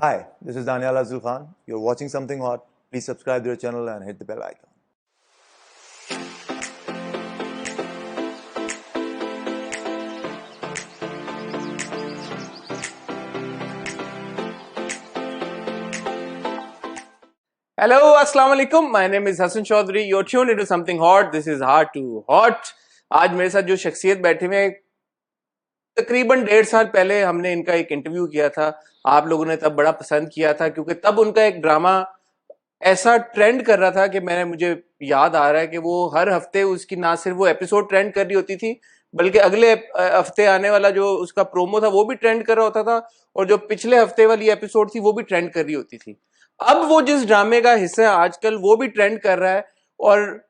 Hi, this is Daniel Azul Khan. You're watching Something Hot. Please subscribe to our channel and hit the bell icon. Hello, Assalamu alaikum. My name is Hassan Chaudhary. You're tuned into Something Hot. This is Hard to Hot. आज मेरे साथ जो शख्सियत बैठे हुए हैं, तकरीबन 1.5 साल पहले हमने इनका एक इंटरव्यू किया था। आप लोगों ने तब बड़ा पसंद किया था क्योंकि तब उनका एक ड्रामा ऐसा ट्रेंड कर रहा था कि मुझे याद आ रहा है कि वो हर हफ्ते उसकी ना सिर्फ वो एपिसोड ट्रेंड कर रही होती थी, बल्कि अगले हफ्ते आने वाला जो उसका प्रोमो था वो भी ट्रेंड कर रहा होता था, और जो पिछले हफ्ते वाली एपिसोड थी वो भी ट्रेंड कर रही होती थी। अब वो जिस ड्रामे का हिस्सा है आजकल वो भी ट्रेंड कर रहा है, और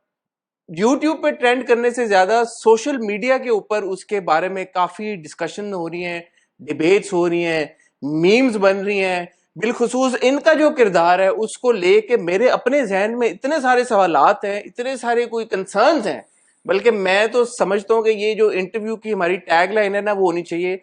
यूट्यूब पे ट्रेंड करने से ज्यादा सोशल मीडिया के ऊपर उसके बारे में काफी डिस्कशन हो रही हैं, डिबेट्स हो रही हैं, मीम्स बन रही हैं। बिलखुसूस इनका जो किरदार है उसको लेके मेरे अपने जहन में इतने सारे सवालात हैं, इतने सारे कोई कंसर्न्स हैं, बल्कि मैं तो समझता हूँ कि ये जो इंटरव्यू की हमारी टैग लाइन है ना, वो होनी चाहिए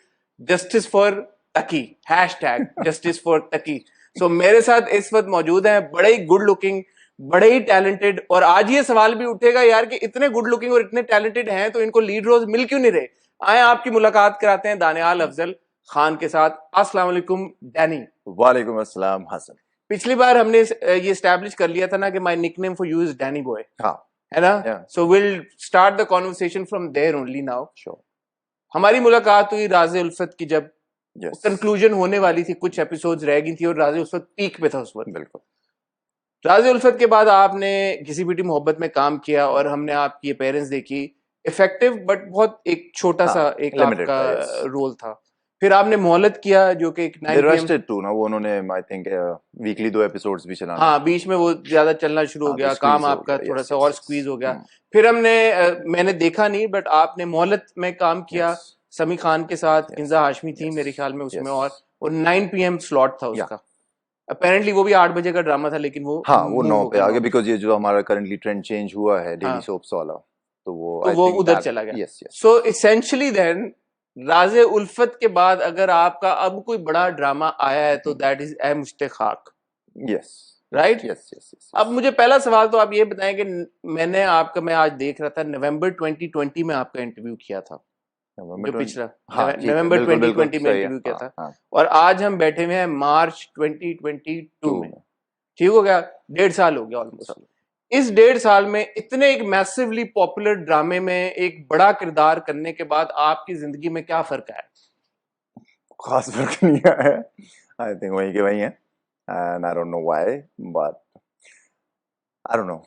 justice for Taqi, hashtag justice for Taqi. So मेरे साथ इस वक्त मौजूद हैं बड़े ही गुड लुकिंग, बड़े ही टैलेंटेड, और आज ये सवाल भी उठेगा यार कि इतने गुड लुकिंग और इतने टैलेंटेड हैं तो इनको लीड रोज मिल क्यों नहीं रहे। आए आपकी मुलाकात कराते हैं दानियाल अफजल खान के साथ। अस्सलाम वालेकुम डैनी। वालेकुम अस्सलाम हसन। पिछली बार हमने ये एस्टैब्लिश कर लिया था ना कि my nickname for you is Danny boy, हाँ, है ना? So will start the conversation from there only now. Sure. हमारी मुलाकात हुई राज़े उल्फत की, जब यस, कंक्लूजन होने वाली थी, कुछ एपिसोड्स रह गई थी और राज़े उल्फत पीक पे था उस वक्त। बिल्कुल। राज़े उल्फत के बाद आपने घिसी पिटी मोहब्बत में काम किया और हमने आपकी अपीयरेंस देखी, इफेक्टिव बट बहुत एक छोटा सा एक लिमिटेड आपका था, yes। रोल था। फिर आपने मोहलत किया जो कि एक 9 दे PM, रस्टेड टू ना, वो उन्होंने आई थिंक वीकली 2 एपिसोड्स भी चलाना। हाँ बीच में वो ज्यादा चलना शुरू हो हाँ, तो गया, काम स्क्वीज हो आपका गया, थोड़ा यस सा यस और यस। स्क्वीज हो गया। फिर हमने मैंने देखा नहीं बट आपने मोहलत में काम किया यस समी खान के साथ, यस किंजा हाशमी थी मेरे यस ख्याल में उसमें, यस। और 9 PM स्लॉट था या उसका। अपेरेंटली वो भी 8 बजे का ड्रामा था, लेकिन वो हाँ, वो मूव 9 हो पे गया आ 9 गया बजे। बिकॉज ये जो हमारा करंटली ट्रेंड चेंज हुआ है डेली हाँ, सोप्स वाला, तो वो तो आई वो थिंक उधर दैट, चला गया। Yes yes so yes. Essentially then राजे उल्फत के बाद अगर आपका अब कोई बड़ा ड्रामा आया है तो that is a Mushtaq, yes right? Yes yes yes. अब मुझे पहला सवाल तो आप ये बताएं कि मैं आज देख रहा था नवंबर 2020 में आपका इंटरव्यू किया था, जो पिछला हाँ ठीक है, नवंबर बिल्कुल बिल्कुल 2020 में सही है। इंटरव्यू किया हाँ था, हाँ, और आज हम बैठे हुए हैं मार्च 2022 टू में। में। ठीक हो गया, 1.5 साल हो गया ऑलमोस्ट। इस 1.5 साल में इतने एक मैसिवली पॉपुलर ड्रामे में एक बड़ा किरदार करने के बाद आपकी जिंदगी में क्या फर्क आया? खास फर्क नहीं आया, आई थिंक वही के वही है, and I don't know why, but I don't know,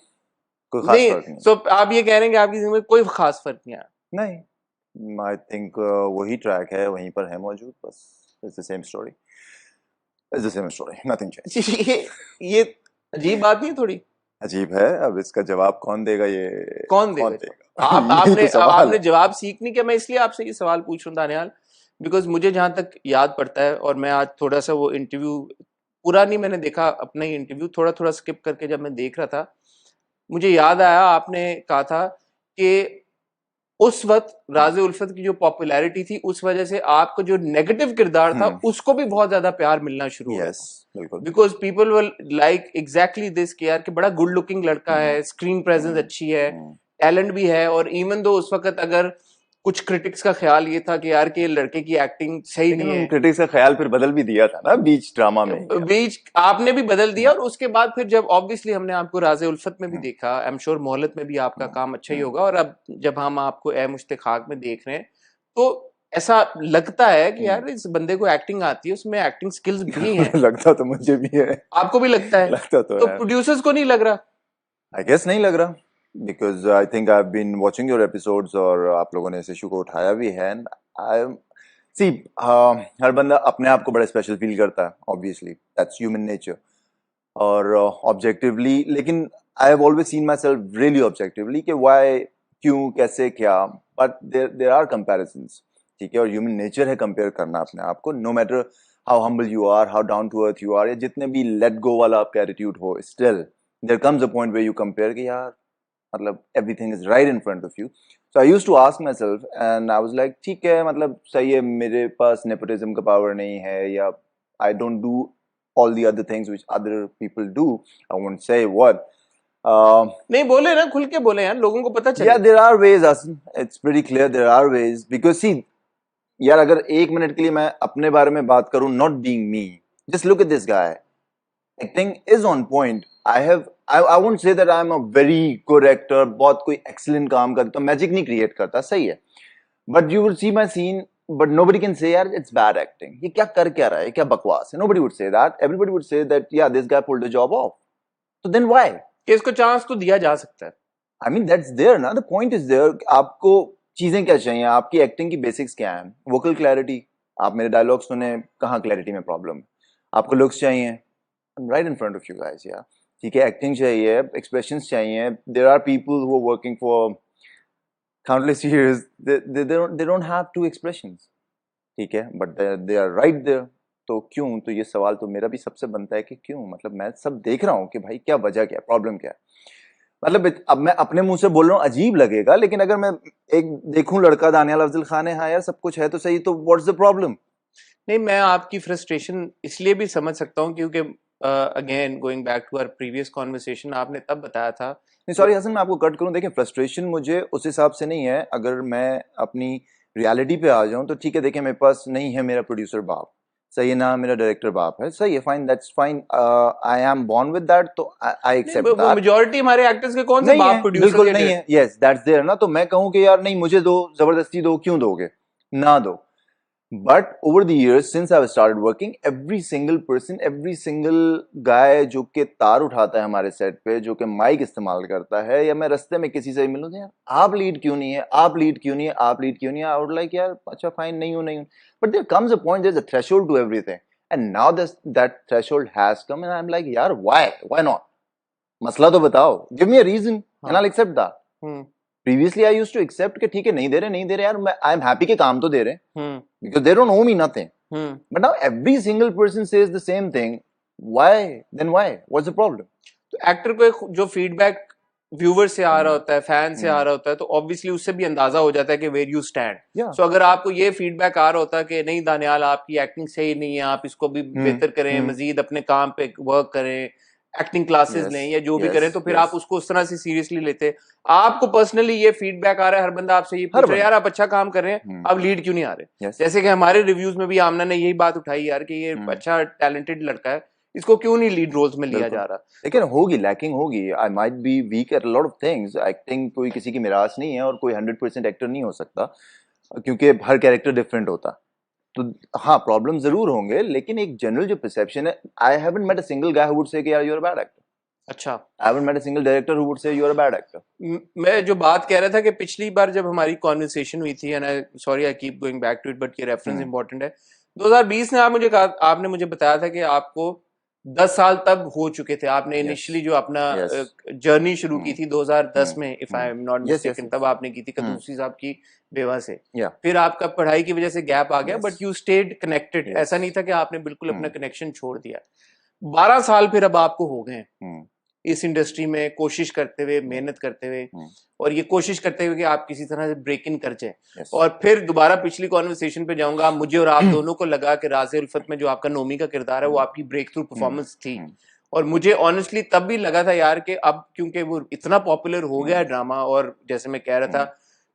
कोई खास नहीं, फर्क नहीं। सो आप ये कह रहे हैं कि आपकी जिंदगी में कोई खास फर्क नहीं आया? नहीं, आई थिंक वही ट्रैक है, वहीं पर है मौजूद, बस it's the same story, it's the same story, nothing change. ये अजीब बात नहीं है थोड़ी? अजीब है, अब इसका जवाब कौन देगा, ये कौन देगा जवाब? यही तो सवाल आपने है। जवाब सीख नहीं किया। मैं इसलिए आपसे ये सवाल पूछ रहा हूँ दानियाल, बिकॉज मुझे जहां तक याद पड़ता है, और मैं आज थोड़ा सा वो इंटरव्यू पूरा नहीं मैंने देखा, अपना ही इंटरव्यू थोड़ा थोड़ा स्किप करके जब मैं देख रहा था, मुझे याद आया आपने कहा था कि उस वक्त राज़े उल्फत की जो पॉपुलैरिटी थी उस वजह से आपका जो नेगेटिव किरदार था उसको भी बहुत ज्यादा प्यार मिलना शुरू हो गया यस बिल्कुल। Because people were like exactly this कि यार कि बड़ा गुड लुकिंग लड़का है, स्क्रीन प्रेजेंस अच्छी है, टैलेंट भी है, और इवन दो उस वक्त अगर कुछ क्रिटिक्स का ख्याल ये था कि यार कि ये लड़के की एक्टिंग सही नहीं लेकिन है, क्रिटिक्स का ख्याल फिर बदल भी दिया था ना बीच ड्रामा में ही। बीच आपने भी बदल दिया, और उसके बाद फिर जब ऑब्वियसली हमने आपको राज़े उल्फत में भी देखा, आई एम श्योर मोहलत में भी आपका काम अच्छा ही होगा, और अब जब हम आपको ए मुश्ताक में देख रहे हैं तो ऐसा लगता है कि यार इस बंदे को एक्टिंग आती है, उसमें एक्टिंग स्किल्स भी हैं। लगता तो मुझे भी है। आपको भी लगता है? लगता तो है। प्रोड्यूसर्स को नहीं लग रहा? आई गेस नहीं लग रहा, because I think I have been watching your episodes, और आप लोगों ने इस इशू को उठाया भी है। आई सी, हर बंदा अपने आप को बड़ा स्पेशल फील करता है, ऑब्वियसली दैट्स ह्यूमन नेचर, और ऑब्जेक्टिवली, लेकिन I have always seen my self really objectively कि व्हाई, क्यों, कैसे, क्या, बट देयर आर कंपैरिजंस, ठीक है, और ह्यूमन नेचर है कंपेयर करना अपने आप को, no matter how humble you are, how down to earth you are, या जितने भी लेट गो वाला आपका एटीट्यूड हो, still there comes a point where you compare कि यार मतलब everything is right in front of you. So I used to ask myself and I was like, ठीक है, मतलब सही है, मेरे पास nepotism का power नहीं है, या I don't do all the other things which other people do. I won't say what. Uh, नहीं बोले ना, खुल के बोले यार, लोगों को पता चले. yeah, there are ways, Asim. It's pretty clear there are ways. Because see, यार अगर एक मिनट के लिए मैं अपने बारे में बात करूं, not being me, just look at this guy. Acting is on point. I won't say that I'm a very good actor. बहुत कोई excellent काम करता, magic नहीं create करता, सही है. But you will see my scene, but nobody can say यार it's bad acting. ये क्या कर क्या रहा है, क्या बकवास है. Nobody would say that. Everybody would say that yeah, this guy pulled the job off. So then why? कि इसको चांस तो दिया जा सकता है. I mean that's there ना. The point is there. आपको चीजें क्या चाहिए, आपकी एक्टिंग की बेसिक्स क्या हैं. वोकल क्लैरिटी, आप मेरे डायलॉग सुने, कहाँ क्लैरिटी में प्रॉब्लम. आपको लुक्स चाहिए, I'm right in front of you guys, yeah. ठीक है, एक्टिंग चाहिए, एक्सप्रेशंस चाहिए. There are people who are working for countless years. They don't have two expressions. ठीक है, but they are right there. तो क्यों? तो ये सवाल तो मेरा भी सबसे बनता है कि क्यों. मतलब मैं सब देख रहा हूँ कि भाई क्या वजह, क्या प्रॉब्लम, क्या है. मतलब अब मैं अपने मुंह से बोल रहा हूँ, अजीब लगेगा, लेकिन अगर मैं एक देखूं लड़का दानियाल अफजल खान है, हाँ यार सब कुछ है तो सही, तो व्हाट्स द प्रॉब्लम. नहीं, मैं आपकी फ्रस्ट्रेशन इसलिए भी समझ सकता हूँ क्योंकि again going back to our previous conversation, आपने तब बताया था. नहीं सॉरी हसन, मैं आपको कट करूं. देखिए फ्रस्ट्रेशन मुझे उस हिसाब से नहीं है. अगर मैं अपनी रियलिटी पे आ जाऊं तो ठीक है, देखिए मेरे पास नहीं है मेरा प्रोड्यूसर बाप, सही है ना, मेरा डायरेक्टर बाप है, सही है, fine, that's fine. I am born with that, तो आई एक्सेप्ट दैट. मेजॉरिटी हमारे एक्टर्स के कौन से नहीं बाप है, प्रोड्यूसर बिल्कुल नहीं है. यस दैट्स देयर ना. तो मैं कहूं कि यार नहीं, मुझे दो, जबरदस्ती दो, क्यों दोगे, ना दो. But over the years, since I've started working, every single person, every single guy जो के तार उठाता है हमारे सेट पे, जो के माइक इस्तेमाल करता है, या मैं रास्ते में किसी से मिलूं, यार आप लीड क्यों नहीं है, आप लीड क्यों नहीं है, आप लीड क्यों नहीं है, I would like यार अच्छा फाइन, नहीं हूं. But there comes a point, there's a threshold to everything, and now that threshold has come, and I'm like यार why not? मसला तो बताओ, give me a reason, and I'll accept that. Previously I used to accept कि ठीक है, नहीं दे रहे यार, मैं I am happy के काम तो दे रहे, because they don't owe me nothing. But now every single person says the same thing. Why? Then why? What's the problem? तो एक्टर को एक जो फीडबैक व्यूवर से आ रहा होता है, फैन से आ रहा होता है, तो ऑब्वियसली उससे भी अंदाजा हो जाता है कि वेयर यू स्टैंड. सो अगर आपको ये फीडबैक आ रहा होता है कि नहीं दानियाल आपकी एक्टिंग सही नहीं है, आप इसको भी बेहतर करें, मजीद अपने काम पे वर्क करें, एक्टिंग क्लासेस लें या जो भी करें, तो फिर आप उसको उस तरह से सीरियसली लेते. आपको पर्सनली ये फीडबैक आ रहा है, हर बंदा आपसे ये पूछ रहा है यार आप अच्छा काम कर रहे हैं, आप लीड क्यों नहीं आ रहे. जैसे कि हमारे रिव्यूज में भी आमना ने यही बात उठाई यार कि ये अच्छा टैलेंटेड लड़का है, इसको क्यों नहीं लीड रोल्स में लिया जा रहा. लेकिन होगी, लैकिंग होगी. I might be weak at lot of things. Acting कोई किसी की मिरास नहीं है, और कोई 100% एक्टर नहीं हो सकता, क्योंकि हर कैरेक्टर डिफरेंट होता. तो हाँ प्रॉब्लम जरूर होंगे, लेकिन एक जनरल जो परसेप्शन है, I haven't met a single guy who would say कि यार you are a bad actor. अच्छा, I haven't met a single director who would say you are a bad actor. मैं जो बात कह रहा था कि पिछली बार जब हमारी कॉन्वर्सेशन हुई थी, and I sorry I keep going back to it, but ये रेफरेंस इंपॉर्टेंट है. 2020 में आपने मुझे बताया था कि आपको 10 साल तब हो चुके थे. आपने इनिशियली जो अपना जर्नी शुरू की थी 2010 में, if I am not mistaken, तब आपने की थी कदूसी साहब की बेवा से. फिर आपका पढ़ाई की वजह से गैप आ गया, बट यू स्टेड कनेक्टेड. ऐसा नहीं था कि आपने बिल्कुल अपना कनेक्शन छोड़ दिया. 12 साल फिर अब आपको हो गए इस इंडस्ट्री में, कोशिश करते हुए, मेहनत करते हुए, और ये कोशिश करते हुए कि आप किसी तरह से ब्रेक इन कर जाए. और फिर दोबारा पिछली कॉन्वर्सेशन पे जाऊंगा. मुझे और आप दोनों को लगा कि राज़े उल्फत में जो आपका नोमी का किरदार है वो आपकी ब्रेक थ्रू परफॉर्मेंस थी. और मुझे ऑनेस्टली तब भी लगा था यार कि अब क्योंकि वो इतना पॉपुलर हो गया है ड्रामा, और जैसे मैं कह रहा था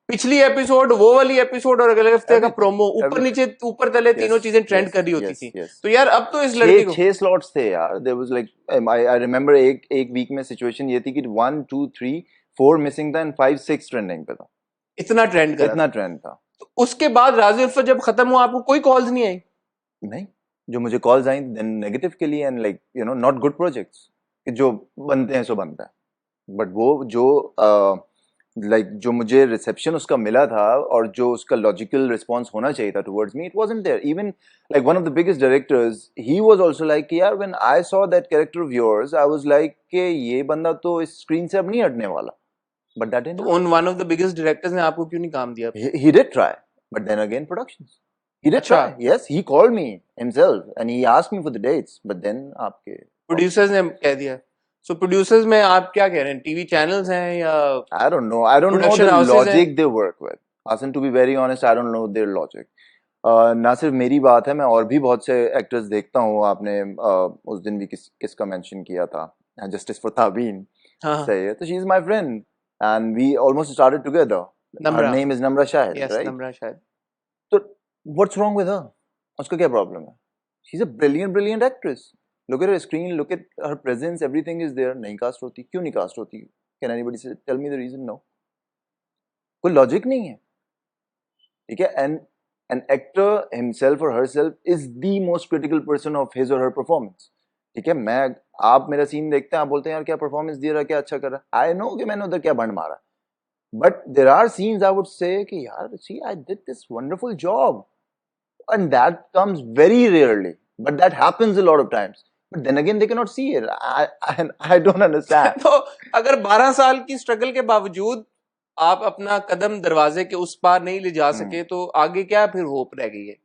पिछली एपिसोड, वो वाली एपिसोड और अगले हफ्ते का प्रोमो, ऊपर नीचे ऊपर तले तीनों चीजें ट्रेंड कर रही होती थी. तो यार अब तो इस लड़के को 6 स्लॉट्स थे यार. There was like I remember एक वीक में सिचुएशन ये थी कि 1 2 3 4 मिसिंग था, एंड 5 6 ट्रेंडिंग पे था. इतना ट्रेंड था. तो उसके बाद राज़ी उल्फत जब खत्म हुआ, आपको कोई कॉल्स नहीं आई? नहीं, जो मुझे कॉल्स आई देन नेगेटिव के लिए, and like you know not good projects. जो बनते हैं सो बनता है, बट वो जो जो मुझे रिसेप्शन उसका मिला था, और जो उसका लॉजिकल रिस्पॉन्स होना चाहिए था towards me, it wasn't there. Even like one of the biggest directors, he was also like कि यार when I saw that character of yours, I was like कि ये बंदा तो इस स्क्रीन से अब नहीं हटने वाला. But that didn't. तो one of the biggest directors ने आपको क्यों नहीं काम दिया? He did try, but then again productions. He did try. Yes, he called me himself and he asked me for the dates, but then आपके producers ने कह दिया. So producers में आप क्या कह रहे हैं, टीवी चैनल्स हैं या I don't know the logic they work with. Hasan, to be very honest, I don't know their logic. ना सिर्फ मेरी बात है, मैं और भी बहुत से एक्टर्स देखता हूँ। आपने उस दिन भी किसका मेंशन किया था, जस्टिस फॉर ताबीन हाँ सही है, तो she is my friend and we almost started together. Her Namra, name is Namra Shahid, yes right? Namra शायद। तो व्हाट्स रॉन्ग विद हर? उसका क्या प्रॉब्लम है? She is a brilliant brilliant actress. Look at her screen, look at her presence, everything is there. नहीं cast होती, क्यों नहीं cast होती? कैन एनीबॉडी से tell me the reason? No, कोई लॉजिक नहीं है, ठीक है? And an actor himself or herself is the most critical person of his or her performance, ठीक है? आप मेरा सीन देखते हैं, आप बोलते हैं यार क्या परफॉर्मेंस दे रहा, क्या अच्छा कर रहा। आई नो कि मैंने उधर क्या बंड मारा, but there are scenes I would say कि यार see I did this wonderful job, and that comes very rarely, but that happens a lot of times, but then again they can not see it. I don't understand. तो अगर 12 साल की struggle के बावजूद आप अपना कदम दरवाजे के उस पार नहीं ले जा सके तो आगे क्या फिर होप रह गई है?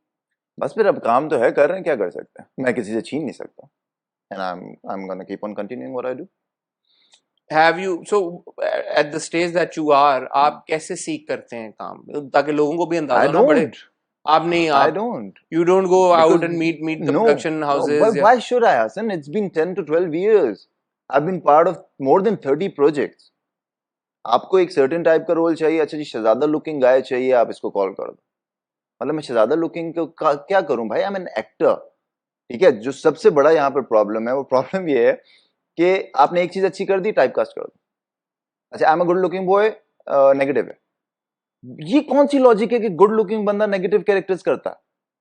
बस फिर अब काम तो है, कर रहे हैं, क्या कर सकते हैं? मैं किसी से छीन नहीं सकता, and I'm gonna keep on continuing what I do. Have you so at the stage that you are, आप कैसे सीख करते हैं काम ताकि लोगों को भी I अंदाजा ना पड़े? don't. आप नहीं, I आप don't. you don't go out Because and meet the no, production no. houses या Why should I, Hassan? It's been 10 to 12 years. I've been part of more than 30 projects. आपको एक certain type का role चाहिए, अच्छा जी शहजादा looking guy चाहिए, आप इसको call कर दो। मतलब मैं शहजादा लुकिंग को क्या करूं भाई? आई एम एन एक्टर, ठीक है? जो सबसे बड़ा यहाँ पर प्रॉब्लम है, वो प्रॉब्लम ये है कि आपने एक चीज अच्छी कर दी, टाइप कास्ट कर दो। अच्छा, I am a good looking boy, negative है। ये कौन सी लॉजिक है कि गुड लुकिंग बंदा नेगेटिव कैरेक्टर्स करता है?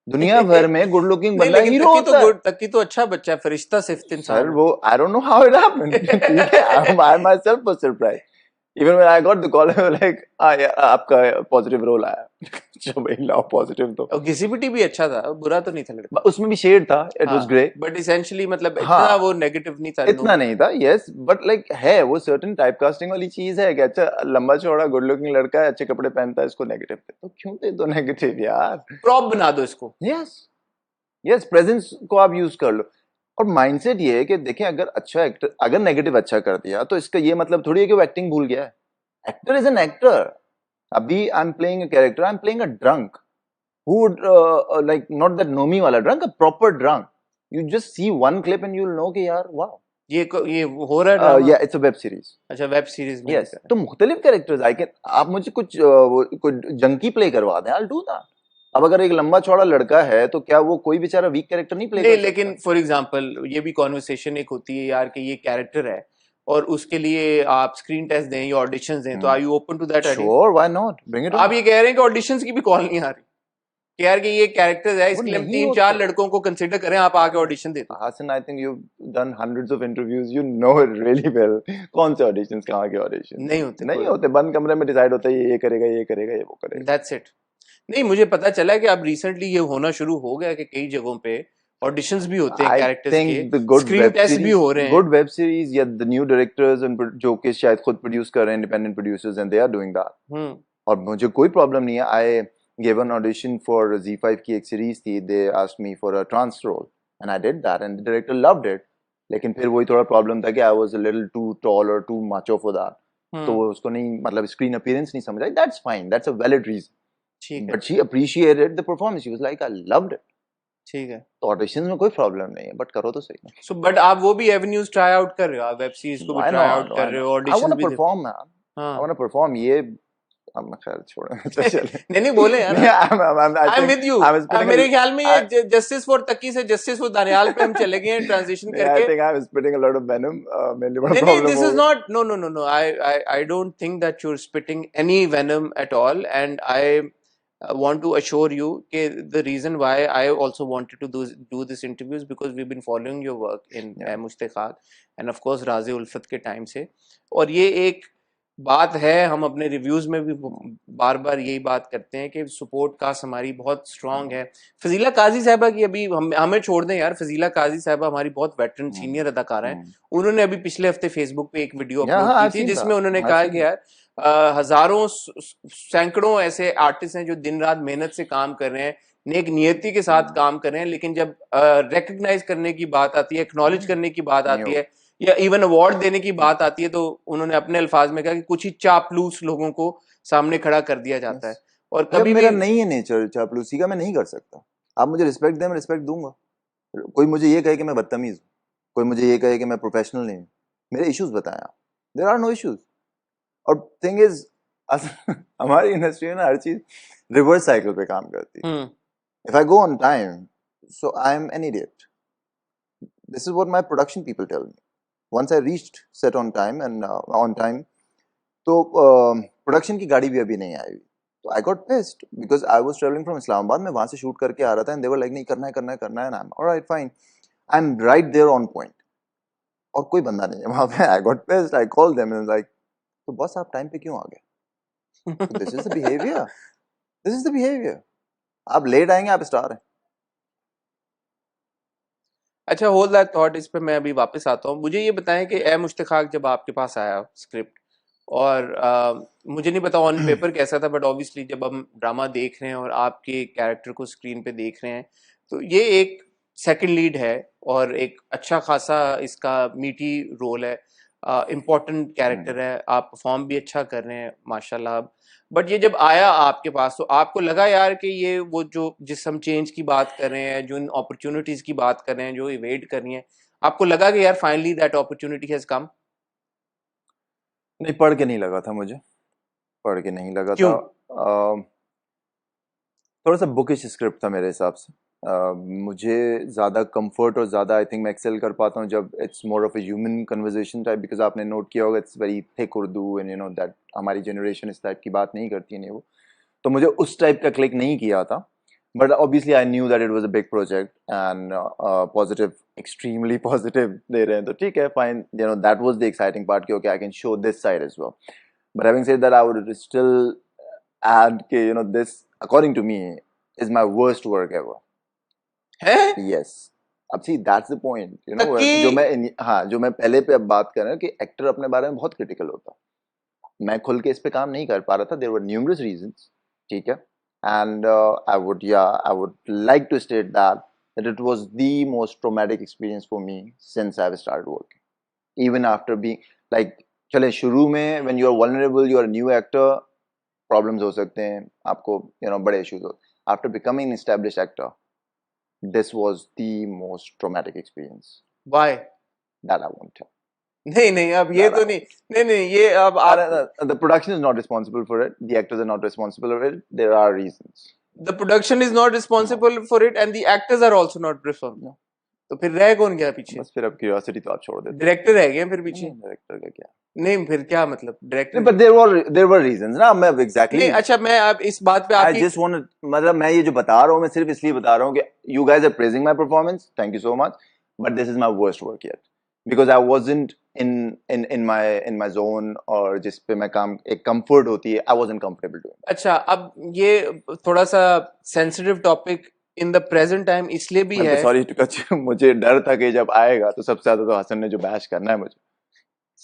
दुनिया भर में गुड लुकिंग नहीं, बंदा लेकिन हीरो तकी होता तो है। तकी तो अच्छा बच्चा है, फरिश्ता सिफ्त सर इंसान है। वो I don't know how it happened, ठीक है? I my self was surprise even when I got the call, like आपका पॉजिटिव रोल आया। चलो भाई लाओ पॉजिटिव तो। और घिसी-पिटी भी अच्छा था, बुरा तो नहीं था लड़का। उसमें भी शेड था, इट वाज हाँ, ग्रे। बट एसेंशियली मतलब इतना हाँ, वो नेगेटिव नहीं था। इतना नहीं था, यस, बट लाइक है वो सर्टेन टाइप कास्टिंग वाली चीज है कि अच्छा लंबा चौड़ा गुड लुकिंग लड़का है, अच्छे कपड़े पहनता है, इसको नेगेटिव दे तो क्यों दे दो नेगेटिव यार? प्रॉप बना दो इसको। यस, यस, प्रेजेंस को आप यूज कर लो। और माइंडसेट ये है कि देखें, अगर अच्छा एक्टर अगर नेगेटिव अच्छा कर दिया तो इसका ये मतलब थोड़ी है कि वो एक्टिंग भूल गया है। Actor is an actor. अभी I am playing a character, I am playing a drunk who would like not that Nomi wala drunk, a proper drunk. You just see one clip and you'll know कि यार wow. ये हो रहा है drama? Yeah, it's a web series. अच्छा, web series में Yes. दिखा है। तो मुख्तलिफ कैरेक्टर्स आई कैन, आप मुझे कुछ कुछ जंकी प्ले करवा दें, I'll do that. अब अगर एक लंबा चौड़ा लड़का है तो क्या वो कोई बेचारा वीक कैरेक्टर नहीं प्ले नहीं, कर लेकिन सकता? फॉर एग्जांपल ये भी कॉन्वर्सेशन एक होती है यार कि ये कैरेक्टर है और उसके लिए आप स्क्रीन टेस्ट दें या ऑडिशंस दें, तो are you open to that idea? Sure, why not? Bring it आप on. ये कह रहे हैं कि ऑडिशंस की भी कॉल नहीं आ रही कि यार कि ये कैरेक्टर है, वो इसके लिए हम नहीं 3-4 होते। लड़कों को कंसिडर करें, आप आके ऑडिशन दे दो। Hassan, I think you've done hundreds of interviews. You know it really well. कौन से ऑडिशंस, कहाँ के ऑडिशंस? नहीं होते नहीं कोई। होते, बंद कमरे में डिसाइड होता है ये करेगा, ये करेगा, ये वो करेगा। That's it. नहीं, मुझे पता चला है कि अब रिसेंटली ये होना शुरू हो गया कि कई जगहों पे ऑडिशंस भी होते हैं I कैरेक्टर्स think the के, good स्क्रीन web टेस्ट भी series, हो रहे हैं। good web series या the new directors and जो कि शायद खुद प्रोड्यूस कर रहे हैं, independent producers, and they are doing that. और मुझे कोई प्रॉब्लम नहीं है। I gave an audition for Z5 की एक सीरीज थी, they asked me for a trans role and I did that and the director loved it. लेकिन फिर वही थोड़ा प्रॉब्लम था कि I was a little too tall or too macho for that. तो वो उसको नहीं, मतलब स्क्रीन अपीयरेंस नहीं समझ आई। That's fine, that's a valid reason. ठीक है, But she appreciated the performance. She was like, I loved it. ठीक है। तो ऑडिशंस में कोई प्रॉब्लम नहीं है, बट करो तो सही। सो बट आप वो भी एवेन्यूज ट्राई आउट कर रहे हो, आप वेब सीरीज को भी Why try not? Out Why कर रहे हो, not? I auditions want to भी दे। perform, man. I हाँ। want to perform. ये अब मैं खैर छोड़ो, चलिए। नहीं बोले यार। नहीं, I I am think with you. I'm spitting मेरे a- ख्याल में I- ये जस्टिस फॉर तकी से जस्टिस फॉर दानियाल पे हम चले गए हैं ट्रांजिशन नहीं, I करके। think I'm spitting a lot of venom. मेरे लिए बड़ा नहीं, प्रॉब्लम this हो is गया। not, no. I don't think that you're spitting any venom at all, and I want to assure you that the reason why I also wanted to do this interview is because we've been following your work in Yeah. मुश्ताक़ात and of course राज़े उल्फत के time से, और ये एक बात है, हम अपने रिव्यूज में भी बार बार यही बात करते हैं कि सपोर्ट कास्ट हमारी बहुत स्ट्रांग है। फजीला काजी साहबा की अभी हमें छोड़ दें यार, फजीला काजी साहबा हमारी बहुत वेटरन सीनियर अदाकारा हैं। उन्होंने अभी पिछले हफ्ते फेसबुक पे एक वीडियो अपलोड हाँ, की थी जिसमें उन्होंने कहा कि यार हजारों सैकड़ों ऐसे आर्टिस्ट हैं जो दिन रात मेहनत से काम कर रहे हैं, नेक नियति के साथ काम कर रहे हैं, लेकिन जब रिकग्नाइज करने की बात आती है, एक्नॉलेज करने की बात आती है, या इवन अवार्ड देने की बात आती है, तो उन्होंने अपने अल्फाज में कहा कि कुछ ही चापलूस लोगों को सामने खड़ा कर दिया जाता है। और अगर कभी मेरा भी नहीं है नेचर चापलूसी का, मैं नहीं कर सकता। आप मुझे रिस्पेक्ट दें, मैं रिस्पेक्ट दूंगा। कोई मुझे ये कहे कि मैं बदतमीज हूँ, कोई मुझे ये कहे कि मैं प्रोफेशनल नहीं हूँ, मेरे इश्यूज बताएं आप। There are no issues. और थिंग इज हमारी इंडस्ट्री में ना हर चीज रिवर्स साइकिल पे काम करती है। If I go on time, so I am an idiot. This is what my production people tell me. Once I reached set on time and on time, तो production की गाड़ी भी अभी नहीं आई हुई, तो I got pissed because I was travelling from Islamabad. मैं वहां से शूट करके आ रहा था एंड दे वर लाइक नहीं करना है करना है करना है, and I am alright fine, I am right there on point, और कोई बंदा नहीं है वहां पे। I got pissed, I called them and like, तो बस आप टाइम पे क्यों आ गए? This is the behaviour, this is the behaviour. आप लेट आएंगे, आप स्टार हैं। अच्छा, होल्ड दैट थॉट, इस पे मैं अभी वापस आता हूँ। मुझे ये बताएं कि ए मुश्ताक जब आपके पास आया स्क्रिप्ट, और मुझे नहीं पता ऑन पेपर कैसा था, बट ऑब्वियसली जब हम ड्रामा देख रहे हैं और आपके कैरेक्टर को स्क्रीन पे देख रहे हैं, तो ये एक सेकंड लीड है और एक अच्छा खासा इसका मीटी रोल है, इम्पोर्टेंट कैरेक्टर है, आप परफॉर्म भी अच्छा कर रहे हैं माशाल्लाह। बट ये जब आया आपके पास, तो आपको लगा यार कि ये वो जो जिस हम चेंज की बात कर रहे हैं, जो इन अपॉर्चुनिटीज की बात कर रहे हैं, जो इवेट कर रही हैं, आपको लगा कि यार finally that opportunity has come? नहीं, पढ़ के नहीं लगा था मुझे, पढ़ के नहीं लगा क्यों? था। थोड़ा सा बुकिश स्क्रिप्ट था मेरे हिसाब से। मुझे ज़्यादा कंफर्ट और ज़्यादा आई थिंक मैं एक्सेल कर पाता हूँ जब it's more of a human conversation type, because आपने नोट किया होगा it's very thick Urdu and you know that हमारी जनरेशन इस टाइप की बात नहीं करती है, नहीं वो। तो मुझे उस टाइप का क्लिक नहीं किया था। But obviously I knew that it was a big project and positive, extremely positive दे रहे हैं, तो ठीक है fine, you know that was the exciting part कि okay I can show this side as well. But having said that, I would still add कि you know this according to me is my worst work ever. है Yes. अब see that's the point, you no, जो कि मैं हाँ, जो मैं पहले पे अब बात कर रहा हूँ कि एक्टर अपने बारे में बहुत क्रिटिकल होता है। मैं खुल के इस पे काम नहीं कर पा रहा था, देयर वर न्यूमरस रीजंस, ठीक है। And I would like to state that it was the most traumatic experience for me since I have started working, even after being like, चले शुरू में when you are vulnerable, you are new actor, problems हो सकते हैं आपको, you know, बड़े issues हो। After becoming an established actor, this was the most traumatic experience why? that I won't tell. नहीं नहीं, अब ये That I तो won't. नहीं, नहीं नहीं, ये अब आप, The production is not responsible for it. The actors are not responsible for it. There are reasons. The production is not No, responsible for it and the actors are also not responsible. no. तो फिर रह कौन गया पीछे? बस फिर अब curiosity तो आप छोड़ देते हो। डायरेक्टर रह गए फिर पीछे? नहीं, डायरेक्टर का क्या? नहीं, फिर क्या मतलब नहीं, director? but there were reasons ना, मैं exactly, नहीं, अच्छा, मैं अब इस बात पे I आपकी, just want to, मतलब मैं ये जो बता रहा हूँ, मैं सिर्फ इसलिए बता रहा हूँ कि you guys are praising my performance, thank you so much, but this is my worst work yet because I wasn't in my zone, और जिस पे मैं काम एक comfort होती है, I wasn't comfortable doing that. अच्छा, अब ये थोड़ा सा sensitive topic in the present time इसलिए भी है। सॉरी टू कच, मुझे डर था कि जब आएगा तो सबसे ज्यादा तो हसन ने जो बैश करना है मुझे,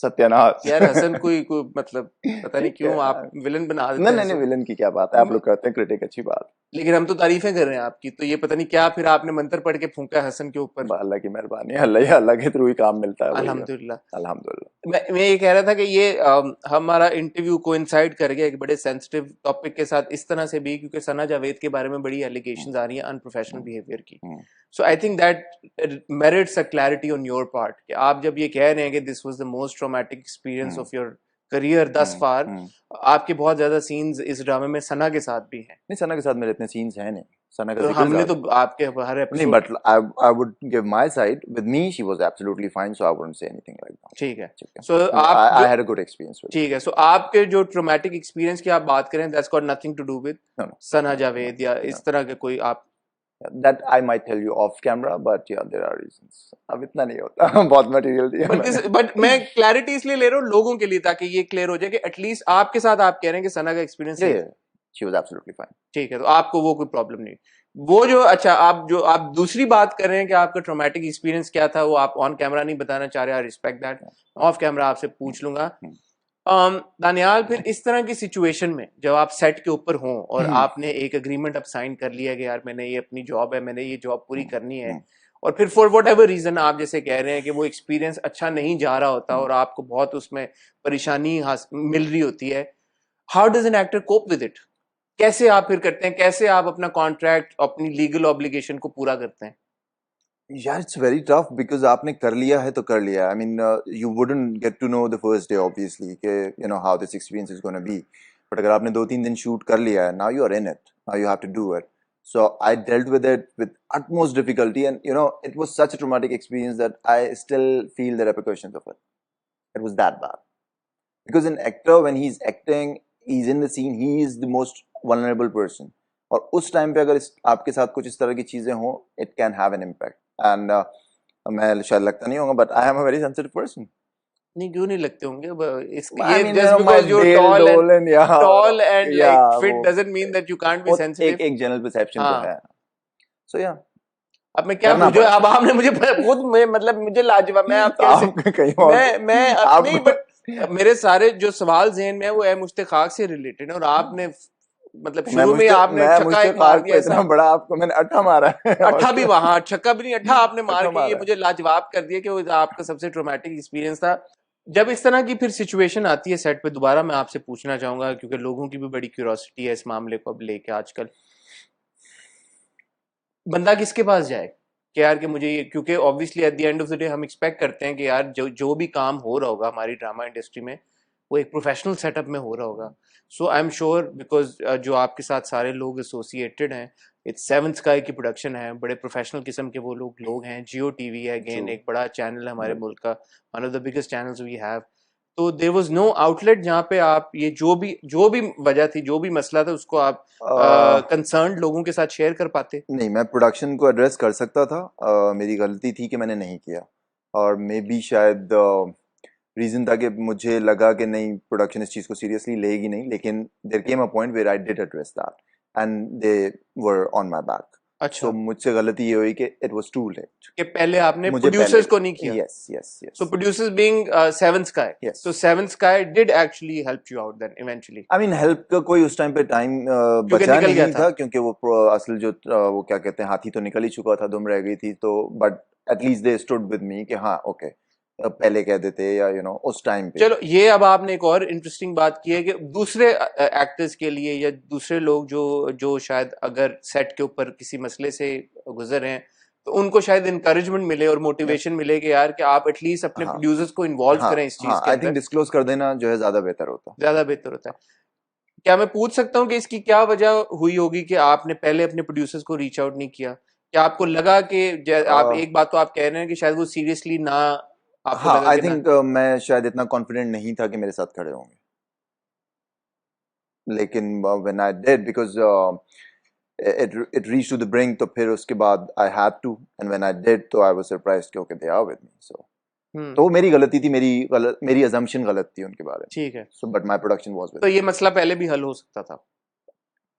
सत्यानाश। यार हसन कोई मतलब पता नहीं क्यों ठीक आप है। विलन बना देते नहीं हैं नहीं नहीं, हसन। विलन की क्या बात है, आप लोग करते हैं क्रिटिक, अच्छी बात। लेकिन हम तो तारीफें कर रहे हैं आपकी, तो ये पता नहीं क्या फिर आपने मंत्र पढ़ के फूंका है हसन के ऊपर। अल्लाह की मेहरबानी, अल्लाह के थ्रू ही काम मिलता है, वही है। अल्हम्दुलिल्लाह। अल्हम्दुलिल्लाह। मैं ये कह रहा था कि ये हमारा इंटरव्यू कोइंसाइड कर गया एक बड़े सेंसिटिव टॉपिक के साथ इस तरह से भी, क्योंकि सना जावेद के बारे में बड़ी एलिगेशंस आ रही हैं अनप्रोफेशनल बिहेवियर की। So I think that merits a clarity on your part कि आप जब ये कह रहे हैं कि this was the most traumatic experience of your career thus far, आपके बहुत ज्यादा सीन्स इस ड्रामे में सना के साथ भी हैं। नहीं, सना के साथ मेरे इतने सीन्स हैं नहीं, सना का तो जिक्र हमने ज्यादा तो आपके हर नहीं, episode, but I would give my side. With me she was absolutely fine, so I wouldn't say anything like that. ठीक है। ठीक है, सो I आप I जो, had a good experience with it. ठीक है, सो आपके जो ट्रॉमेटिक एक्सपीरियंस की आप बात करें, that's got nothing to do with No, no, Sana no, Javed या no. इस तरह के कोई आप। That I might tell you off camera, but yeah, there are reasons. अब इतना नहीं होता। बहुत मटेरियल दिया मैंने। बट मैं क्लैरिटी इसलिए ले रहा हूँ लोगों के लिए, ताकि ये क्लियर हो जाए कि एटलीस्ट आपके साथ आप कह रहे हैं कि सना का एक्सपीरियंस Yeah, है। yeah, she was absolutely fine. ठीक है, तो आपको वो कोई प्रॉब्लम नहीं। वो जो, अच्छा, आप दूसरी बात कर रहे हैं कि आपका ट्रॉमेटिक एक्सपीरियंस क्या था, वो आप ऑन कैमरा नहीं बताना चाह रहे, I respect that, of camera आपसे पूछ लूंगा। दानियाल, फिर इस तरह की सिचुएशन में जब आप सेट के ऊपर हों और आपने एक एग्रीमेंट अब साइन कर लिया कि यार मैंने ये अपनी जॉब है, मैंने ये जॉब पूरी करनी है, और फिर फॉर वट एवर रीजन आप जैसे कह रहे हैं कि वो एक्सपीरियंस अच्छा नहीं जा रहा होता और आपको बहुत उसमें परेशानी मिल रही होती है, how does an actor cope with it? कैसे आप फिर करते हैं, कैसे आप अपना कॉन्ट्रैक्ट, अपनी लीगल ऑब्लिगेशन को पूरा करते हैं? यार इट्स वेरी टफ बिकॉज आपने कर लिया है तो कर लिया। I mean you wouldn't get to know the first day obviously कि you know how this experience is gonna be, but अगर आपने 2-3 दिन शूट कर लिया है, now you are in it, now you have to do it. So I dealt with it with utmost difficulty, and you know it was such a traumatic experience that I still feel the repercussions of it. It was that bad because an actor when he's acting, he's in the scene, he is the most vulnerable person, और उस time पे अगर आपके साथ कुछ इस तरह की चीजें हों, it can have an impact. And मैं शायद लगता नहीं होगा, but I am a very sensitive person. नहीं, क्यों नहीं लगते होंगे? इसके I ये mean, you just know, my because you're bail dole and yeah, tall and like yeah, fit वो doesn't mean that you can't be वो sensitive. एक जनरल परसेप्शन तो हाँ। है। So yeah, अब मैं क्या करना पूछूं? पड़ता अब आपने मुझे खुद में मतलब मुझे लाजवाब, मैं आप है। कैसे, आप कहीं और मैं आप नहीं, बट मेरे सारे जो सवाल ज़हन में है वो है मुश्ताक से रिलेटेड है, और आपने मतलब शुरू में ही आपने छक्का एक मार मुश्ताक दिया को इतना ऐसा। बड़ा आपको मैंने अट्ठा मारा है और अट्ठा भी वहां, छक्का भी नहीं, अट्ठा आपने मार अट्ठा के ये मारा है। मुझे लाजवाब कर दिया कि वो आपका सबसे ट्रॉमेटिक एक्सपीरियंस था। जब इस तरह की फिर सिचुएशन आती है सेट पे, दोबारा मैं आपसे पूछना चाहूंगा क्योंकि लोगों की भी बड़ी क्यूरियोसिटी है इस मामले को अब लेके आजकल, बंदा किसके पास जाए कि यार कि मुझे ये, क्योंकि obviously at the end of the day हम एक्सपेक्ट करते हैं कि यार जो भी काम हो रहा होगा हमारी ड्रामा इंडस्ट्री में वो एक प्रोफेशनल सेटअप में हो रहा होगा। So I am sure because जो आपके साथ सारे लोग एसोसिएटेड हैं, इट्स सेवन स्काई की प्रोडक्शन है, बड़े प्रोफेशनल किस्म के वो लोग हैं, जियो टीवी है अगेन, True. एक बड़ा चैनल है हमारे Right. मुल्क का, one of the biggest channels we have. तो देयर वाज नो आउटलेट जहाँ पे आप ये जो भी वजह थी, जो भी मसला था, उसको आप कंसर्न्ड लोगों के साथ शेयर कर पाते? नहीं, मैं प्रोडक्शन को एड्रेस कर सकता था। मेरी गलती थी कि मैंने नहीं किया, और मे बी शायद रीज़न था कि मुझे लगा कि नहीं प्रोडक्शन इस चीज़ को सीरियसली लेगी नहीं, लेकिन there came a point where I did address that and they were on my back. अच्छा, सो मुझसे गलती ये हुई कि इट वाज टू लेट। कि पहले आपने मुझे प्रोड्यूसर्स पहले को नहीं किया। Yes yes So yes producers being Seven Sky. Yes So Seven Sky did actually help you out then eventually. I mean help का कोई उस टाइम पे टाइम क्योंकि बचा निकल गया नहीं था। था, क्योंकि वो असल जो वो क्या कहते हैं, हाथी तो निकल ही चुका था, दुम रह गई थी। तो but at least they stood with me कि हाँ ओके, पहले कह देते या यू नो उस टाइम पे। चलो, ये अब आपने एक और इंटरेस्टिंग बात की है कि दूसरे एक्टर्स के लिए या दूसरे लोग जो शायद अगर सेट के ऊपर किसी मसले से गुजर रहे हैं, तो उनको शायद इनकरेजमेंट मिले और मोटिवेशन मिले कि यार कि आप एटलीस्ट अपने हाँ प्रोड्यूसर्स को इन्वॉल्व हाँ करें इस चीज हाँ, के आई थिंक अंदर, डिस्क्लोज कर देना जो है ज्यादा बेहतर होता। ज्यादा बेहतर होता है। क्या मैं पूछ सकता हूँ कि इसकी क्या वजह हुई होगी कि आपने पहले अपने प्रोड्यूसर्स को रीच आउट नहीं किया? क्या आपको लगा कि आप एक बात तो आप कह रहे हैं कि शायद वो सीरियसली ना, आपको हाँ, लगा आई कि ना? थिंक मैं शायद इतना कॉन्फिडेंट नहीं था कि मेरे साथ खड़े होंगे, लेकिन when I did because it reached to the brink, तो फिर उसके बाद I had to, and when I did तो I was surprised कि okay they are with me, so तो वो मेरी गलती थी, मेरी assumption गलत थी उनके बारे में। ठीक है, So but my production was with तो me. ये मसला पहले भी हल हो सकता था,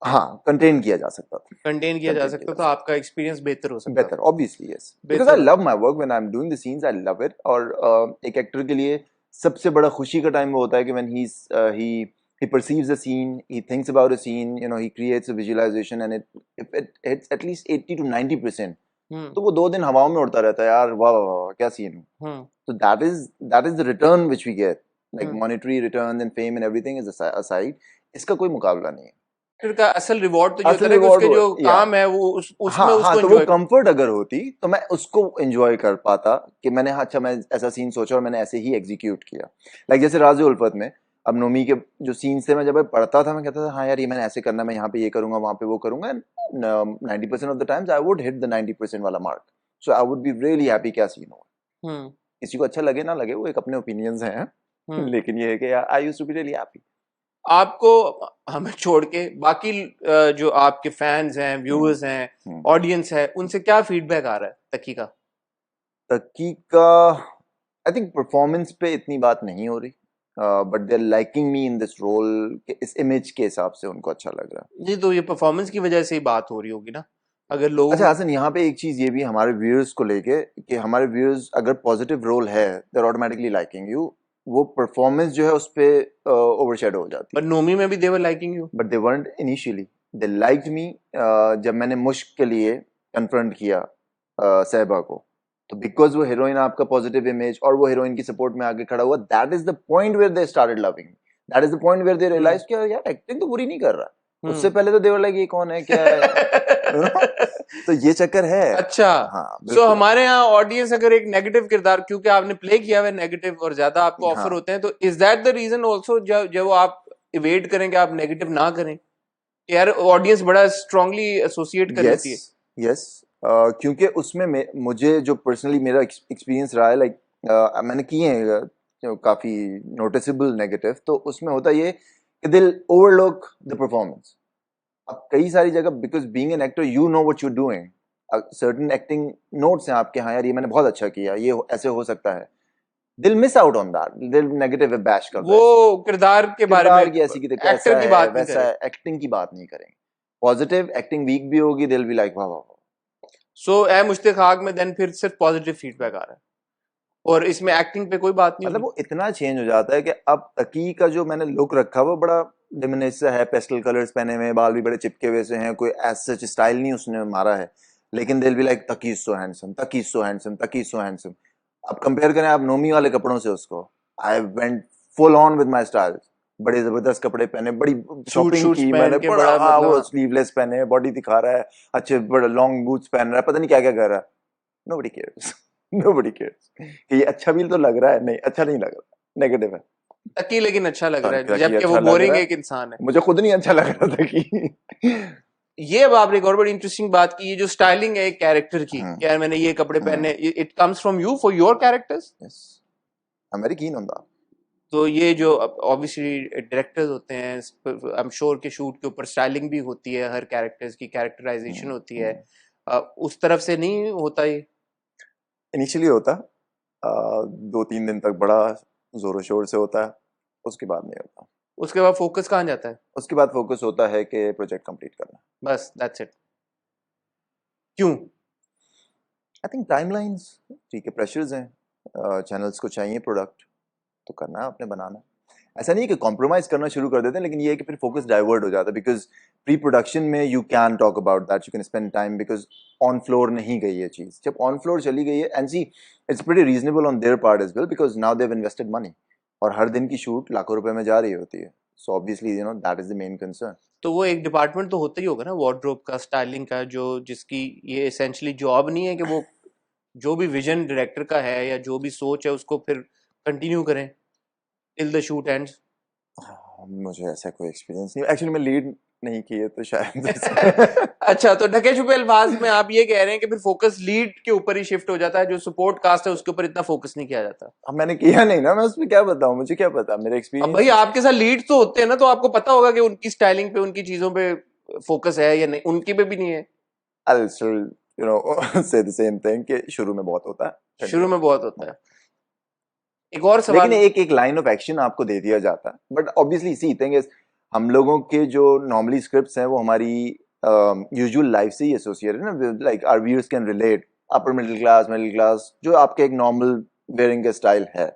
हाँ, कंटेन किया जा सकता था, कंटेन किया जा contain सकता किया था, जा आपका एक्सपीरियंस बेहतर हो सकता, सकता बेहतर था, obviously yes, because I बेहतर। love my work when I'm doing the scenes, I love it। और एक एक्टर के लिए सबसे बड़ा खुशी का टाइम वो होता है कि when he perceives a scene, he thinks about a scene, you know, he creates a visualization, and if it hits at least 80 to 90%, तो वो 2 दिन हवाओं में उड़ता रहता है यार, वाह वाह वाह क्या सीन हो। So that is the return which we get, like monetary returns and fame and everything is aside, इसका कोई मुकाबला नहीं है। फिर का असल रिवॉर्ड तो ये होता असल है कि उसके रिवॉर्ड जो काम है वो उसमें हाँ उसको तो वो एंजॉय। कंफर्ट अगर होती तो मैं उसको एंजॉय कर पाता कि मैंने अच्छा मैं ऐसा सीन सोचा और मैंने ऐसे ही एग्जीक्यूट किया। लाइक जैसे राज़ उल्फत में अब नोमी के जो सीन्स थे, मैं जब पढ़ता था मैं कहता था हाँ यार ये मैंने ऐसे करना, मैं यहाँ पे ये करूंगा वहां पे वो करूंगा, 90% of the times I would hit the 90% वाला mark. So I would be really happy क्या सीन हो। किसी को अच्छा लगे ना लगे वो एक अपने ओपिनियंस हैं, लेकिन ये है कि I used to be really happy. आपको हमें छोड़ के बाकी जो आपके फैंस हैं, व्यूअर्स हैं, ऑडियंस है, उनसे क्या फीडबैक आ रहा है तकी का? तकी का आई थिंक परफॉर्मेंस पे इतनी बात नहीं हो रही, but they are liking me in this role, इस इमेज के हिसाब से उनको अच्छा लग रहा है। जी, तो ये परफॉर्मेंस की वजह से ही बात हो रही होगी ना, अगर लोगों अच्छा हसन, यहाँ पे एक चीज ये भी हमारे व्यूअर्स को लेके कि हमारे व्यूअर्स अगर पॉजिटिव रोल है they are automatically liking you, वो परफॉर्मेंस जो है उस पे ओवरशैडो हो जाती है। बट नोमी में भी they were liking you. But they weren't initially, they liked me जब मैंने मुश्क के लिए कन्फ्रंट किया सहबा को, तो बिकॉज वो हीरोइन आपका पॉजिटिव इमेज और वो हीरोइन की सपोर्ट में आगे खड़ा हुआ, that is the point where they started loving me, that is the point where they realize कि यार एक्टिंग तो बुरी नहीं कर रहा, उससे पहले तो देवर लाइक ये कौन है क्या है you know? तो ये चक्कर है। अच्छा, हाँ सो बिल्कुल। हमारे यहाँ ऑडियंस अगर एक नेगेटिव किरदार, क्योंकि आपने प्ले किया हुआ है नेगेटिव और ज्यादा आपको ऑफर हाँ होते हैं, तो is that the reason also जब आप इवेट करें कि आप नेगेटिव ना करें? यार ऑडियंस बड़ा स्ट्रांगली एसोसिएट कर लेती है। यस क्योंकि उसमें मुझे जो पर्सनली मेरा एक्सपीरियंस रहा है, लाइक मैंने किए हैं काफी नोटिसेबल नेगेटिव, तो उसमें होता ये कि दिल ओवरलुक द परफॉर्मेंस। अब कई सारी जगह, because being an actor you know what you are doing, certain acting notes हैं आपके, हाँ यार ये मैंने बहुत अच्छा किया, ये ऐसे हो सकता है, दिल मिस आउट ऑन दैट, दिल नेगेटिव बैश कर वो किरदार के बारे किरदार में, की ऐसी की एक्टर ऐसा की है बात नहीं वैसा करें। है, एक्टिंग की बात नहीं करेंगे। पॉजिटिव एक्टिंग वीक भी होगी, दिल भी लाइक वाह वाह वाह। सो ए मुश्तिक खाक में देन फिर सिर्फ पॉजिटिव फीडबैक आ रहा है और इसमें एक्टिंग पे कोई बात नहीं मतलब होगी। वो इतना चेंज हो जाता है कि अब तकी का जो मैंने लुक रखा वो बड़ा डिमिनिश सा है, पेस्टल कलर्स पहने हुए हैं, बाल भी बड़े चिपके हुए से हैं, कोई एज सच स्टाइल नहीं उसने मारा है, लेकिन दिल भी like Taqi is so handsome, Taqi is so handsome, Taqi is so handsome. अब कंपेयर करें आप नोमी वाले कपड़ों से उसको, I went full on with my style, बड़े जबरदस्त कपड़े पहने, बड़ी शॉपिंग शूट्स की पहन मैंने, के बड़ा बड़ा हाँ मतलब, वो हाँ। स्लीवलेस पहने, बॉडी दिखा रहा है, अच्छे बड़े लॉन्ग बूट्स पहन रहा है, पता नहीं क्या क्या कर रहा है। नोबडी केयर्स नोबडी केयर्स कि ये अच्छा भी तो लग रहा है, नहीं अच्छा नहीं लग रहा, नेगेटिव है। तकी लेकिन अच्छा लग रहा है, तकी जबकि वो अच्छा लग बोरिंग रहा है, एक इंसान है। मुझे खुद नहीं अच्छा लग रहा था कि ये अब आपने एक और बड़ी इंटरेस्टिंग बात की, ये जो स्टाइलिंग है एक कैरेक्टर की, हम्म, कि यार मैंने ये कपड़े हम्म, पहने, it comes from you for your characters. yes, I'm very keen on that. तो ये जो ऑब्वियसली डायरेक्टर्स होते हैं, आई एम श्योर के शूट के ऊपर स्टाइलिंग भी होती है, हर कैरेक्टर्स की कैरेक्टराइजेशन होती है, उस तरफ से नहीं होता ये? इनिशियली होता 2-3 दिन तक बड़ा जोरों शोर से होता है, उसके बाद नहीं होता। उसके बाद फोकस कहाँ जाता है? उसके बाद फोकस होता है कि प्रोजेक्ट कंप्लीट करना। बस दैट्स इट। क्यों? आई थिंक टाइमलाइंस, ठीक है, प्रेशर्स हैं, चैनल्स को चाहिए प्रोडक्ट, तो करना है आपने, बनाना है। ऐसा नहीं है कि कॉम्प्रोमाइज करना शुरू कर देते हैं, लेकिन ये है कि फिर फोकस डाइवर्ट हो जाता है, बिकॉज प्री प्रोडक्शन में you can talk about that, you can spend time, because on floor नहीं गई ये चीज, जब ऑन फ्लोर चली गई है, and see it's pretty reasonable on their part as well, because now they have invested money, और हर दिन की शूट लाखों रुपए में जा रही होती है, so obviously you know that is the main concern. तो वो एक डिपार्टमेंट तो होता ही होगा ना, वार्डरोब का, स्टाइलिंग का, जो जिसकी ये एसेंशियली जॉब नहीं है कि वो जो भी विजन डायरेक्टर का है या जो भी सोच है उसको फिर कंटिन्यू करें टिल द शूट एंड्स। मुझे ऐसा कोई एक्सपीरियंस नहीं, एक्चुअली मैं लीड नहीं की है, तो शायद अच्छा, तो ढके छुपे अल्फाज में आप ये कह रहे हैं कि फिर फोकस लीड के ऊपर ही शिफ्ट हो जाता है, जो सपोर्ट कास्ट है उसके ऊपर इतना फोकस नहीं किया जाता। अब मैंने किया नहीं ना, मैं उसमें क्या बताऊं, मुझे क्या पता, मेरे अब भाई एक्सपीरियंस। आपके साथ लीड तो होते हैं ना, तो आपको पता होगा कि उनकी स्टाइलिंग पे, उनकी चीजों पे फोकस है या नहीं, उनकी पे भी नहीं है। I'll still, you know, say the same thing कि शुरू में बहुत होता है, शुरू में बहुत होता है। एक और लेकिन सवाल, एक एक लाइन ऑफ एक्शन आपको दे दिया जाता है, but obviously see thing is, हम लोगों के जो नॉर्मली स्क्रिप्ट्स हैं वो हमारी यूजुअल लाइफ से ही एसोसिएटेड है ना, like our viewers can relate, upper middle class जो आपके एक नॉर्मल वेयरिंग का स्टाइल है,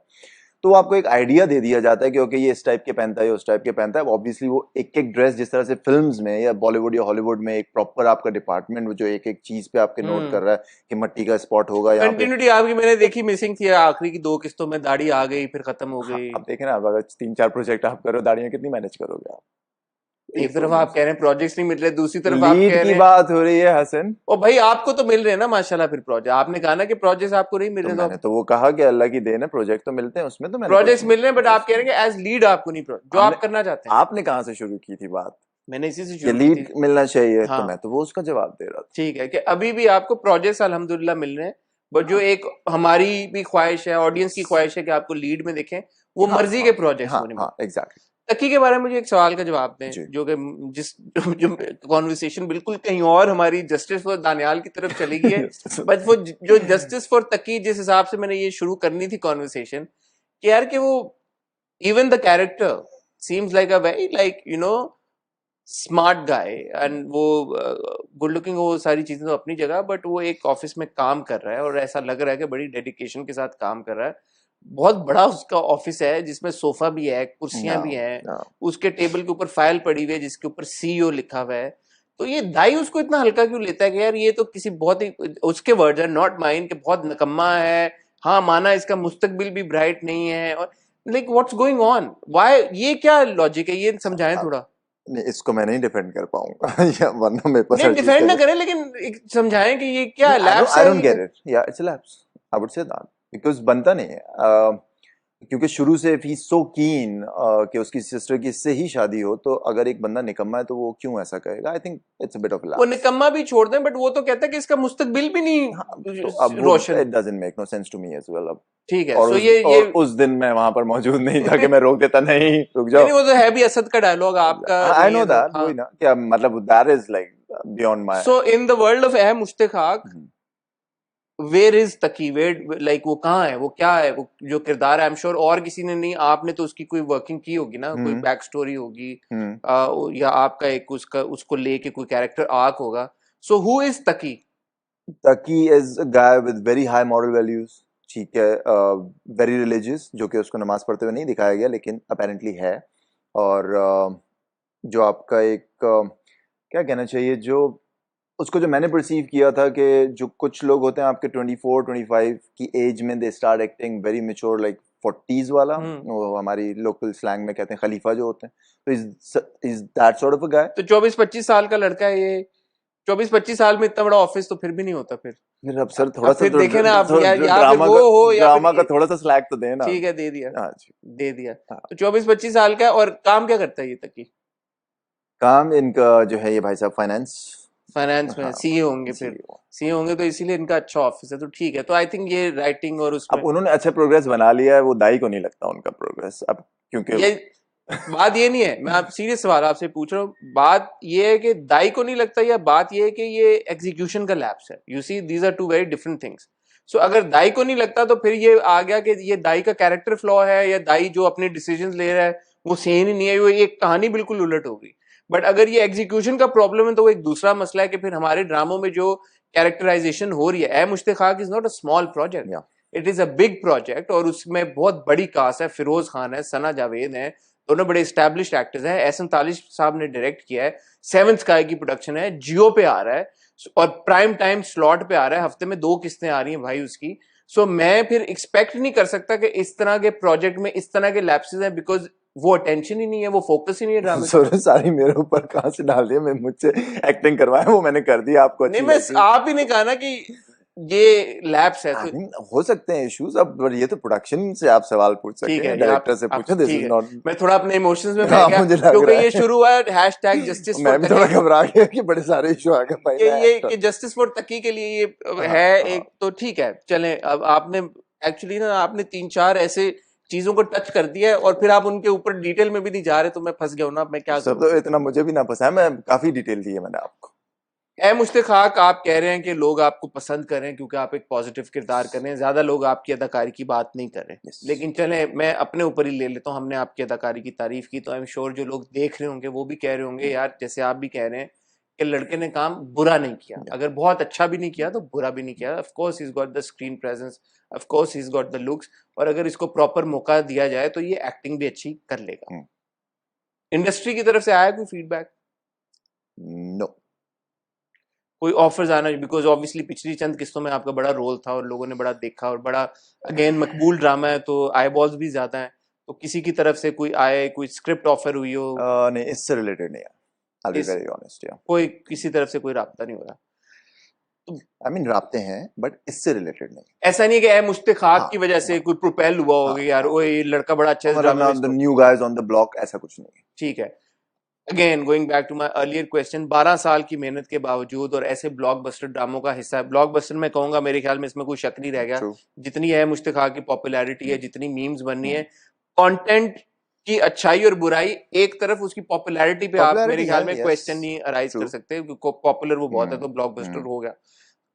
तो आपको एक आइडिया दे दिया जाता है कि ओके ये इस टाइप के पहनता है, उस टाइप के पहनता है। ऑब्वियसली वो एक एक ड्रेस, जिस तरह से फिल्म्स में या बॉलीवुड या हॉलीवुड में एक प्रॉपर आपका डिपार्टमेंट जो एक एक चीज पे आपके नोट कर रहा है कि मट्टी का स्पॉट होगा यहाँ पे। कंटिन्यूटी आपकी मैंने देखी मिसिंग थी, आखिरी की 2 किस्तों में दाढ़ी आ गई फिर खत्म हो हाँ, गई। अब देखें ना, अब अगर 3-4 प्रोजेक्ट आप करो, दाढ़ियाँ कितनी मैनेज करोगे आप? एक तरफ आप कह रहे हैं प्रोजेक्ट्स नहीं मिल रहे, दूसरी तरफ आप लीड कह की रहे हैं, बात हो रही है हसन, ओ भाई आपको तो मिल रहे हैं ना माशाल्लाह, फिर प्रोजेक्ट आपने कहा ना कि प्रोजेक्ट्स आपको नहीं मिल तो रहे, मैंने तो तो वो कहा कि अल्लाह की देन है, प्रोजेक्ट तो मिलते हैं, उसमें तो मैंने प्रोजेक्ट्स कुछ मिल रहे हैं, बट आप कह रहे हैं कि एज लीड आपको नहीं, जो हमने आप करना चाहते हैं। आपने कहाँ से शुरू की थी बात मैंने इसी से कि शुरू की लीड थी। मिलना चाहिए, हाँ तो मैं तो वो उसका जवाब दे रहा ठीक है कि अभी भी आपको प्रोजेक्ट्स अल्हम्दुलिल्लाह मिल रहे हैं, बट जो एक हमारी भी ख्वाहिश है, ऑडियंस की ख्वाहिश है कि आपको लीड में देखें, वो था। हाँ मर्जी के हाँ प्रोजेक्ट्स हाँ वो नहीं मिल। हाँ एग्जैक्टली तकी के बारे में मुझे एक सवाल का जवाब दें, जी। जो कि जिस जो कॉन्वर्सेशन बिल्कुल कहीं और हमारी जस्टिस फॉर दानियाल की तरफ चली गई है, बट वो जो जस्टिस फॉर तकी, जिस हिसाब से मैंने ये शुरू करनी थी कॉन्वर्सेशन, कि यार कि वो even the character seems like a very like you know smart guy, and वो गुड लुकिंग, वो सारी चीजें तो अपनी जगह, बट वो एक ऑफिस में काम कर रहा है और ऐसा लग रहा है कि बड़ी डेडिकेशन के साथ काम कर रहा है। बहुत बड़ा उसका ऑफिस है जिसमें सोफा भी है, कुर्सियां भी नो हैं, नो उसके टेबल के ऊपर फाइल पड़ी हुई है जिसके ऊपर सीईओ लिखा हुआ है। तो ये दाई उसको इतना हल्का क्यों लेता है कि यार ये तो किसी बहुत ही, उसके वर्ड्स है नॉट माइंड, कि बहुत निकम्मा है, हाँ माना इसका मुस्तकबिल भी ब्राइट नहीं है, और like what's going on, why, ये क्या लॉजिक है, ये समझाएं थोड़ा। नहीं, इसको मैं नहीं डिफेंड कर पाऊंगा या वरना मेरे पास नहीं हर चीज डिफेंड का ना करें, लेकिन एक समझाएं कि ये क्या नहीं, लैप्स I है don't get it. Yeah, it's a lapse. I would say that because बनता नहीं है क्योंकि शुरू से if he's so keen कि उसकी सिस्टर की इससे ही शादी हो, तो अगर एक बंदा निकम्मा है तो वो क्यों ऐसा करेगा? I think it's a bit of a वो lapse. निकम्मा भी छोड़ दें, बट वो तो कहता है कि इसका मुस्तकबिल भी हाँ, नहीं तो अब वो रोशन। it doesn't make no sense to me as well अब। ठीक है, और सो ये उस दिन मैं वहां पर मौजूद नहीं था कि मैं रोक देता, नहीं रुक नहीं जाओ। नहीं, वो तो है भी असद का डायलॉग, आपका I नहीं know है तो that, हाँ। वही ना क्या मतलब that is like beyond my so in the world of a Mushtaq, where is Taqi, where like वो कहाँ है, वो क्या है, वो जो किरदार है, आई एम श्योर और किसी ने नहीं, आपने तो उसकी कोई वर्किंग की होगी ना, कोई बैक स्टोरी होगी, या आपका एक उसका उसको लेके कोई कैरेक्टर आर्क होगा। So who is Taqi? Taki is a guy with very high moral values, ठीक है, वेरी रिलीजियस, जो कि उसको नमाज पढ़ते हुए नहीं दिखाया गया लेकिन अपेरेंटली है। और जो आपका एक क्या कहना चाहिए, जो उसको जो मैंने परसीव किया था कि जो कुछ लोग होते हैं आपके 24-25 की एज में they start acting very mature like 40s वाला, वो हमारी लोकल स्लैंग में कहते हैं खलीफा जो होते हैं, तो is that sort of a guy. तो 24-25 साल का लड़का है ये, 24-25 साल में इतना बड़ा ऑफिस तो फिर भी नहीं होता फिर अब सर थोड़ा अब सा फिर देखे ना आप, या फिर ड्रामा वो का हो या ड्रामा फिर का थोड़ा सा स्लैक तो देना। ठीक है, दे दिया, हाँ जी। दे दिया। हाँ। तो 24-25 साल का है, और काम क्या करता है ये तकी? काम इनका जो है ये भाई साहब फाइनेंस फाइनेंस में हाँ सीए होंगे, फिर CEO। सीए होंगे तो इसीलिए इनका अच्छा ऑफिस है, तो ठीक है। तो आई थिंक ये राइटिंग और उसमें अब उन्होंने अच्छा प्रोग्रेस बना लिया है, वो दाई को नहीं लगता उनका प्रोग्रेस अब, क्योंकि ये बात ये नहीं है, मैं आप सीरियस सवाल आपसे पूछ रहा हूँ, बात ये है कि दाई को नहीं लगता, या बात ये है कि ये एग्जीक्यूशन का लैप्स है? You see, these are two very different things. So अगर दाई को नहीं लगता तो फिर ये आ गया कि ये दाई का कैरेक्टर फ्लॉ है, या दाई जो अपने डिसीजंस ले रहा है वो सही नहीं है, वो एक कहानी बिल्कुल उलट होगी। बट अगर ये एग्जीक्यूशन का प्रॉब्लम है तो वो एक दूसरा मसला है कि फिर हमारे ड्रामों में जो कैरेक्टराइजेशन हो रही है, a Mushtaq is not a small project, या it is a big project, और उसमें बहुत बड़ी कास्ट है, फिरोज खान है, सना जावेद है, दोनों बड़े एस्टैब्लिश्ड एक्टर्स हैं, एहसन तालिश साहब ने डायरेक्ट किया है, सेवंथ स्काई की प्रोडक्शन है, जियो पे आ रहा है और प्राइम टाइम स्लॉट पे आ रहा है, हफ्ते में 2 किस्तें आ रही हैं भाई उसकी। सो मैं फिर एक्सपेक्ट नहीं कर सकता कि इस तरह के प्रोजेक्ट में इस तरह के लैप्सेस हैं, बिकॉज वो अटेंशन ही नहीं है, वो फोकस ही नहीं है ड्रामे का। सर सारी मेरे ऊपर कहाँ से डाल दिया, मैं मुझसे एक्टिंग करवाया वो मैंने कर दिया, आपको नहीं, अच्छी मैं लगती आप ही ने कहा ना कि ये लैप्स है, I तो mean, हो सकते हैं इश्यूज अब, पर ये तो प्रोडक्शन से आप सवाल पूछ ठीक सकते है, हैं, ये डायरेक्टर से आप पूछे, दिस ठीक इज है, नॉट। मैं थोड़ा अपने इमोशंस में बह हाँ गया, मुझे लग क्योंकि रहा ये है शुरू हुआ है हैशटैग जस्टिस मैं फॉर भी थोड़ा तकी, घबरा गया कि बड़े सारे इशू आ गए भाई, कि मैं ये एक्टर। कि जस्टिस फॉर तकी के लिए ये हाँ है हाँ एक, तो ठीक है चलें। अब आपने एक्चुअली ना, आपने 3-4 ऐसे चीजों को टच कर दिया है और फिर आप उनके ऊपर डिटेल में भी नहीं जा रहे, तो मैं फंस गया हूं ना, अब मैं क्या सर करूं तो फिर। इतना मुझे भी ना पसंद है, मैं काफी डिटेल दी है मैंने आपको। ए मुश्ताक, आप कह रहे हैं कि लोग आपको पसंद करें क्योंकि आप एक पॉजिटिव किरदार कर रहे हैं, ज्यादा लोग आपकी अदाकारी की बात नहीं कर रहे, यस लेकिन चले मैं अपने ऊपर ही ले लेता हूँ, हमने आपकी अदाकारी की तारीफ की तो आई एम श्योर जो लोग देख रहे होंगे वो भी कह रहे होंगे यार, जैसे आप भी कह रहे हैं कि लड़के ने काम बुरा नहीं किया, अगर बहुत अच्छा भी नहीं किया तो बुरा भी नहीं किया। Of course he is got the screen presence, of course he is got the looks, और अगर इसको प्रॉपर मौका दिया जाए तो ये एक्टिंग भी अच्छी कर लेगा। इंडस्ट्री की तरफ से आया कोई फीडबैक, नो कोई ऑफर्स आना? बिकॉज ऑब्वियसली पिछली चंद किस्तों में आपका बड़ा रोल था और लोगों ने बड़ा देखा, और बड़ा अगेन मकबूल ड्रामा है तो आई बॉल्स भी ज्यादा है, तो किसी की तरफ से कोई आए, कोई स्क्रिप्ट ऑफर हुई हो? नहीं इससे रिलेटेड नहीं है, आई विल बी इस वेरी ऑनेस्ट या कोई किसी तरफ से कोई राब्ता नहीं हो रहा? तो आई मीन राब्ते हैं बट इससे रिलेटेड नहीं। ऐसा नहीं है कि ए मुश्ताक हाँ की वजह से हाँ कोई प्रोपेल हुआ हाँ होगा यार, हाँ ओ ये लड़का बड़ा अच्छा है इस मतलब ड्रामे ना में, द इसको new guys on the block, ऐसा कुछ नहीं है। ठीक है। Again going back to my earlier question, 12 साल की मेहनत के बावजूद और ऐसे ब्लॉकबस्टर ड्रामों का हिस्सा है, ब्लॉकबस्टर में कहूंगा, मेरे ख्याल में इसमें कोई शक नहीं रह गया, ट्रू जितनी है मुश्ताक की पॉपुलैरिटी है, जितनी मीम्स बननी है, कंटेंट की अच्छाई और बुराई एक तरफ, उसकी पॉपुलैरिटी पे आप मेरे पॉपुलैरिटी है, ख्याल में यस क्वेश्चन नहीं अराइज कर ट्रू सकते, पॉपुलर वो बहुत है तो ब्लॉकबस्टर हम्म हो गया।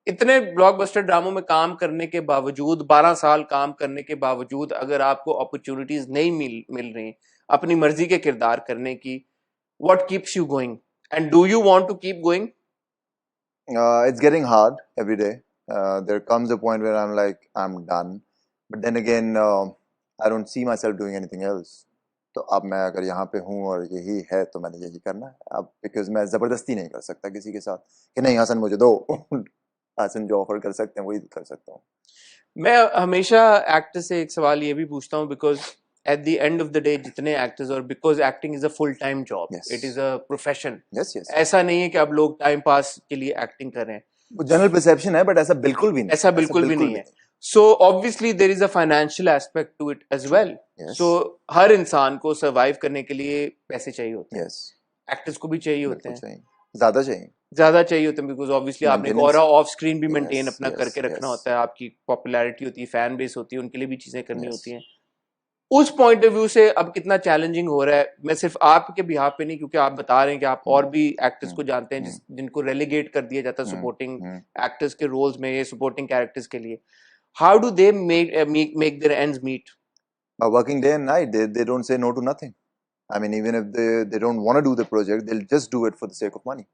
इतने ब्लॉकबस्टर ड्रामों में काम करने के बावजूद, 12 साल काम करने के बावजूद, अगर आपको अपॉर्चुनिटीज नहीं मिल रही अपनी मर्जी के किरदार करने की, what keeps you going and do you want to keep going? it's getting hard every day. There comes a point where I'm like I'm done, but then again I don't see myself doing anything else. तो अब मैं अगर यहाँ पे हूँ और यही है तो मैंने यही करना है अब, बिकॉज मैं ज़बरदस्ती नहीं कर सकता किसी के साथ कि नहीं हसन मुझे दो हसन जो ऑफर कर सकते हैं वही कर सकता हूँ। मैं हमेशा एक्टर से एक सवाल ये भी पूछता हूँ, because at the end of the day जितने एक्टर्स, और because acting is a full time job, Yes. It is a profession, yes yes, ऐसा नहीं है कि अब लोग टाइम पास के लिए एक्टिंग कर रहे हैं, वो जनरल परसेप्शन है, बट ऐसा बिल्कुल भी नहीं, ऐसा बिल्कुल भी नहीं है. So obviously there is a financial aspect to it as well. Yes. So हर इंसान को सर्वाइव करने के लिए पैसे चाहिए होते हैं, यस, एक्टर्स को भी चाहिए होते बिल्कुल हैं, चाहिए, ज्यादा चाहिए. ज्यादा चाहिए होते हैं, बिकॉज ऑब्वियसली आपने एक Maintenance. ऑरा ऑफ स्क्रीन भी मेंटेन Yes, अपना yes, करके रखना yes. होता है, आपकी पॉपुलैरिटी होती है, फैन बेस होती है, उनके लिए भी चीजें करनी Yes. होती हैं. उस पॉइंट ऑफ व्यू से अब कितना चैलेंजिंग हो रहा है, मैं सिर्फ आपके बिहाफ पे नहीं, क्योंकि आप बता रहे हैं कि आप और भी एक्टर्स को जानते हैं जिनको रेलीगेट कर दिया जाता है सपोर्टिंग एक्टर्स के रोल्स में, ये सपोर्टिंग कैरेक्टर्स के लिए. How do they make their ends meet? By working day and night, they don't say no to nothing. I mean, even if they don't want to do the project, they'll just do it for the sake of money.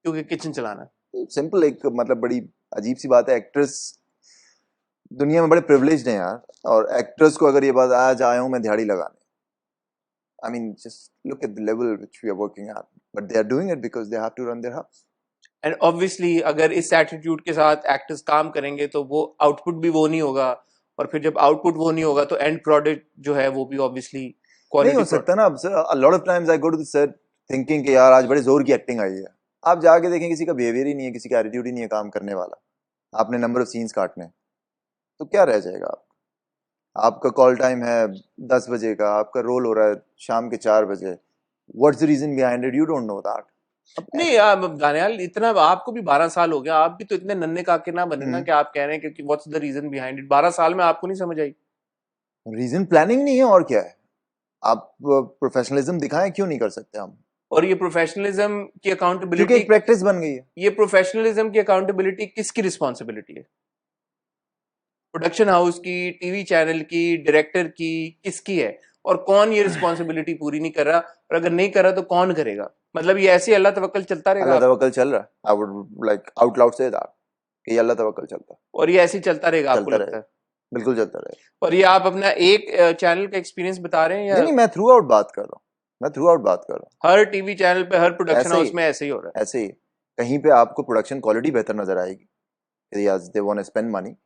क्योंकि kitchen चलाना. Simple, एक मतलब बड़ी अजीब सी बात है, actors दुनिया में बड़े प्रिविलेज्ड हैं यार, और एक्टर्स को अगर ये बात, आज आया हूं मैं दिहाड़ी लगाने, I mean, just look at the level which we are working at, but they are doing it because they have to run their house. And obviously अगर इस एटीट्यूड के साथ एक्टर्स काम करेंगे तो वो आउटपुट भी वो नहीं होगा, और फिर जब आउटपुट वो नहीं होगा तो एंड प्रोडक्ट जो है वो भी ऑब्वियसली नहीं हो सकता ना. अब a lot of times I go to the set thinking कि यार आज बड़े जोर की एक्टिंग आई है, आप जाके देखें किसी का बिहेवियर ही नहीं है, किसी का एटीट्यूड ही नहीं है काम करने वाला, आपने नंबर ऑफ सीन्स काटने, तो क्या रह जाएगा आपका कॉल टाइम है 10 बजे का, आपका रोल हो रहा है शाम के 4 बजे, what's the reason behind it, you don't know that. नहीं यार दानियाल, इतना आपको भी 12 साल हो गया, आप भी तो इतने नन्हे काके ना बने ना कि आप कह रहे हैं कि what's the reason behind it. 12 साल में आपको नहीं समझ आई? रीजन प्लानिंग नहीं है और क्या है, आप प्रोफेशनलिज्म दिखाएं, क्यों नहीं कर सकते हम? और ये प्रोफेशनलिज्म की क्योंकि अकाउंटेबिलिटी, एक प्रैक्टिस बन गई है. ये प्रोफेशनलिज्म की अकाउंटेबिलिटी किसकी रिस्पॉन्सिबिलिटी है? प्रोडक्शन हाउस की, टीवी चैनल की, डायरेक्टर की, किसकी है? और कौन ये रिस्पॉन्सिबिलिटी पूरी नहीं कर रहा, और अगर नहीं कर रहा तो कौन करेगा? मतलब ये ऐसे अल्लाह तवक्कल चलता रहेगा? अल्लाह तवक्कल चल रहा है. आई would like out loud say that कि अल्लाह तवक्कल चलता है, और ये ऐसे ही चलता रहेगा आपको चलता लगता है? बिल्कुल चलता रहेगा. और ये आप अपना एक चैनल का एक्सपीरियंस बता रहे हैं या नहीं, मैं थ्रू आउट बात कर रहा हूँ, मैं थ्रू आउट बात कर रहा हूँ. हर टीवी चैनल पे, हर प्रोडक्शन ऐसे ही. हाउस में ऐसे ही हो रहा है? ऐसे ही कहीं पे आपको प्रोडक्शन क्वालिटी बेहतर नजर आएगी, yes they want to spend money,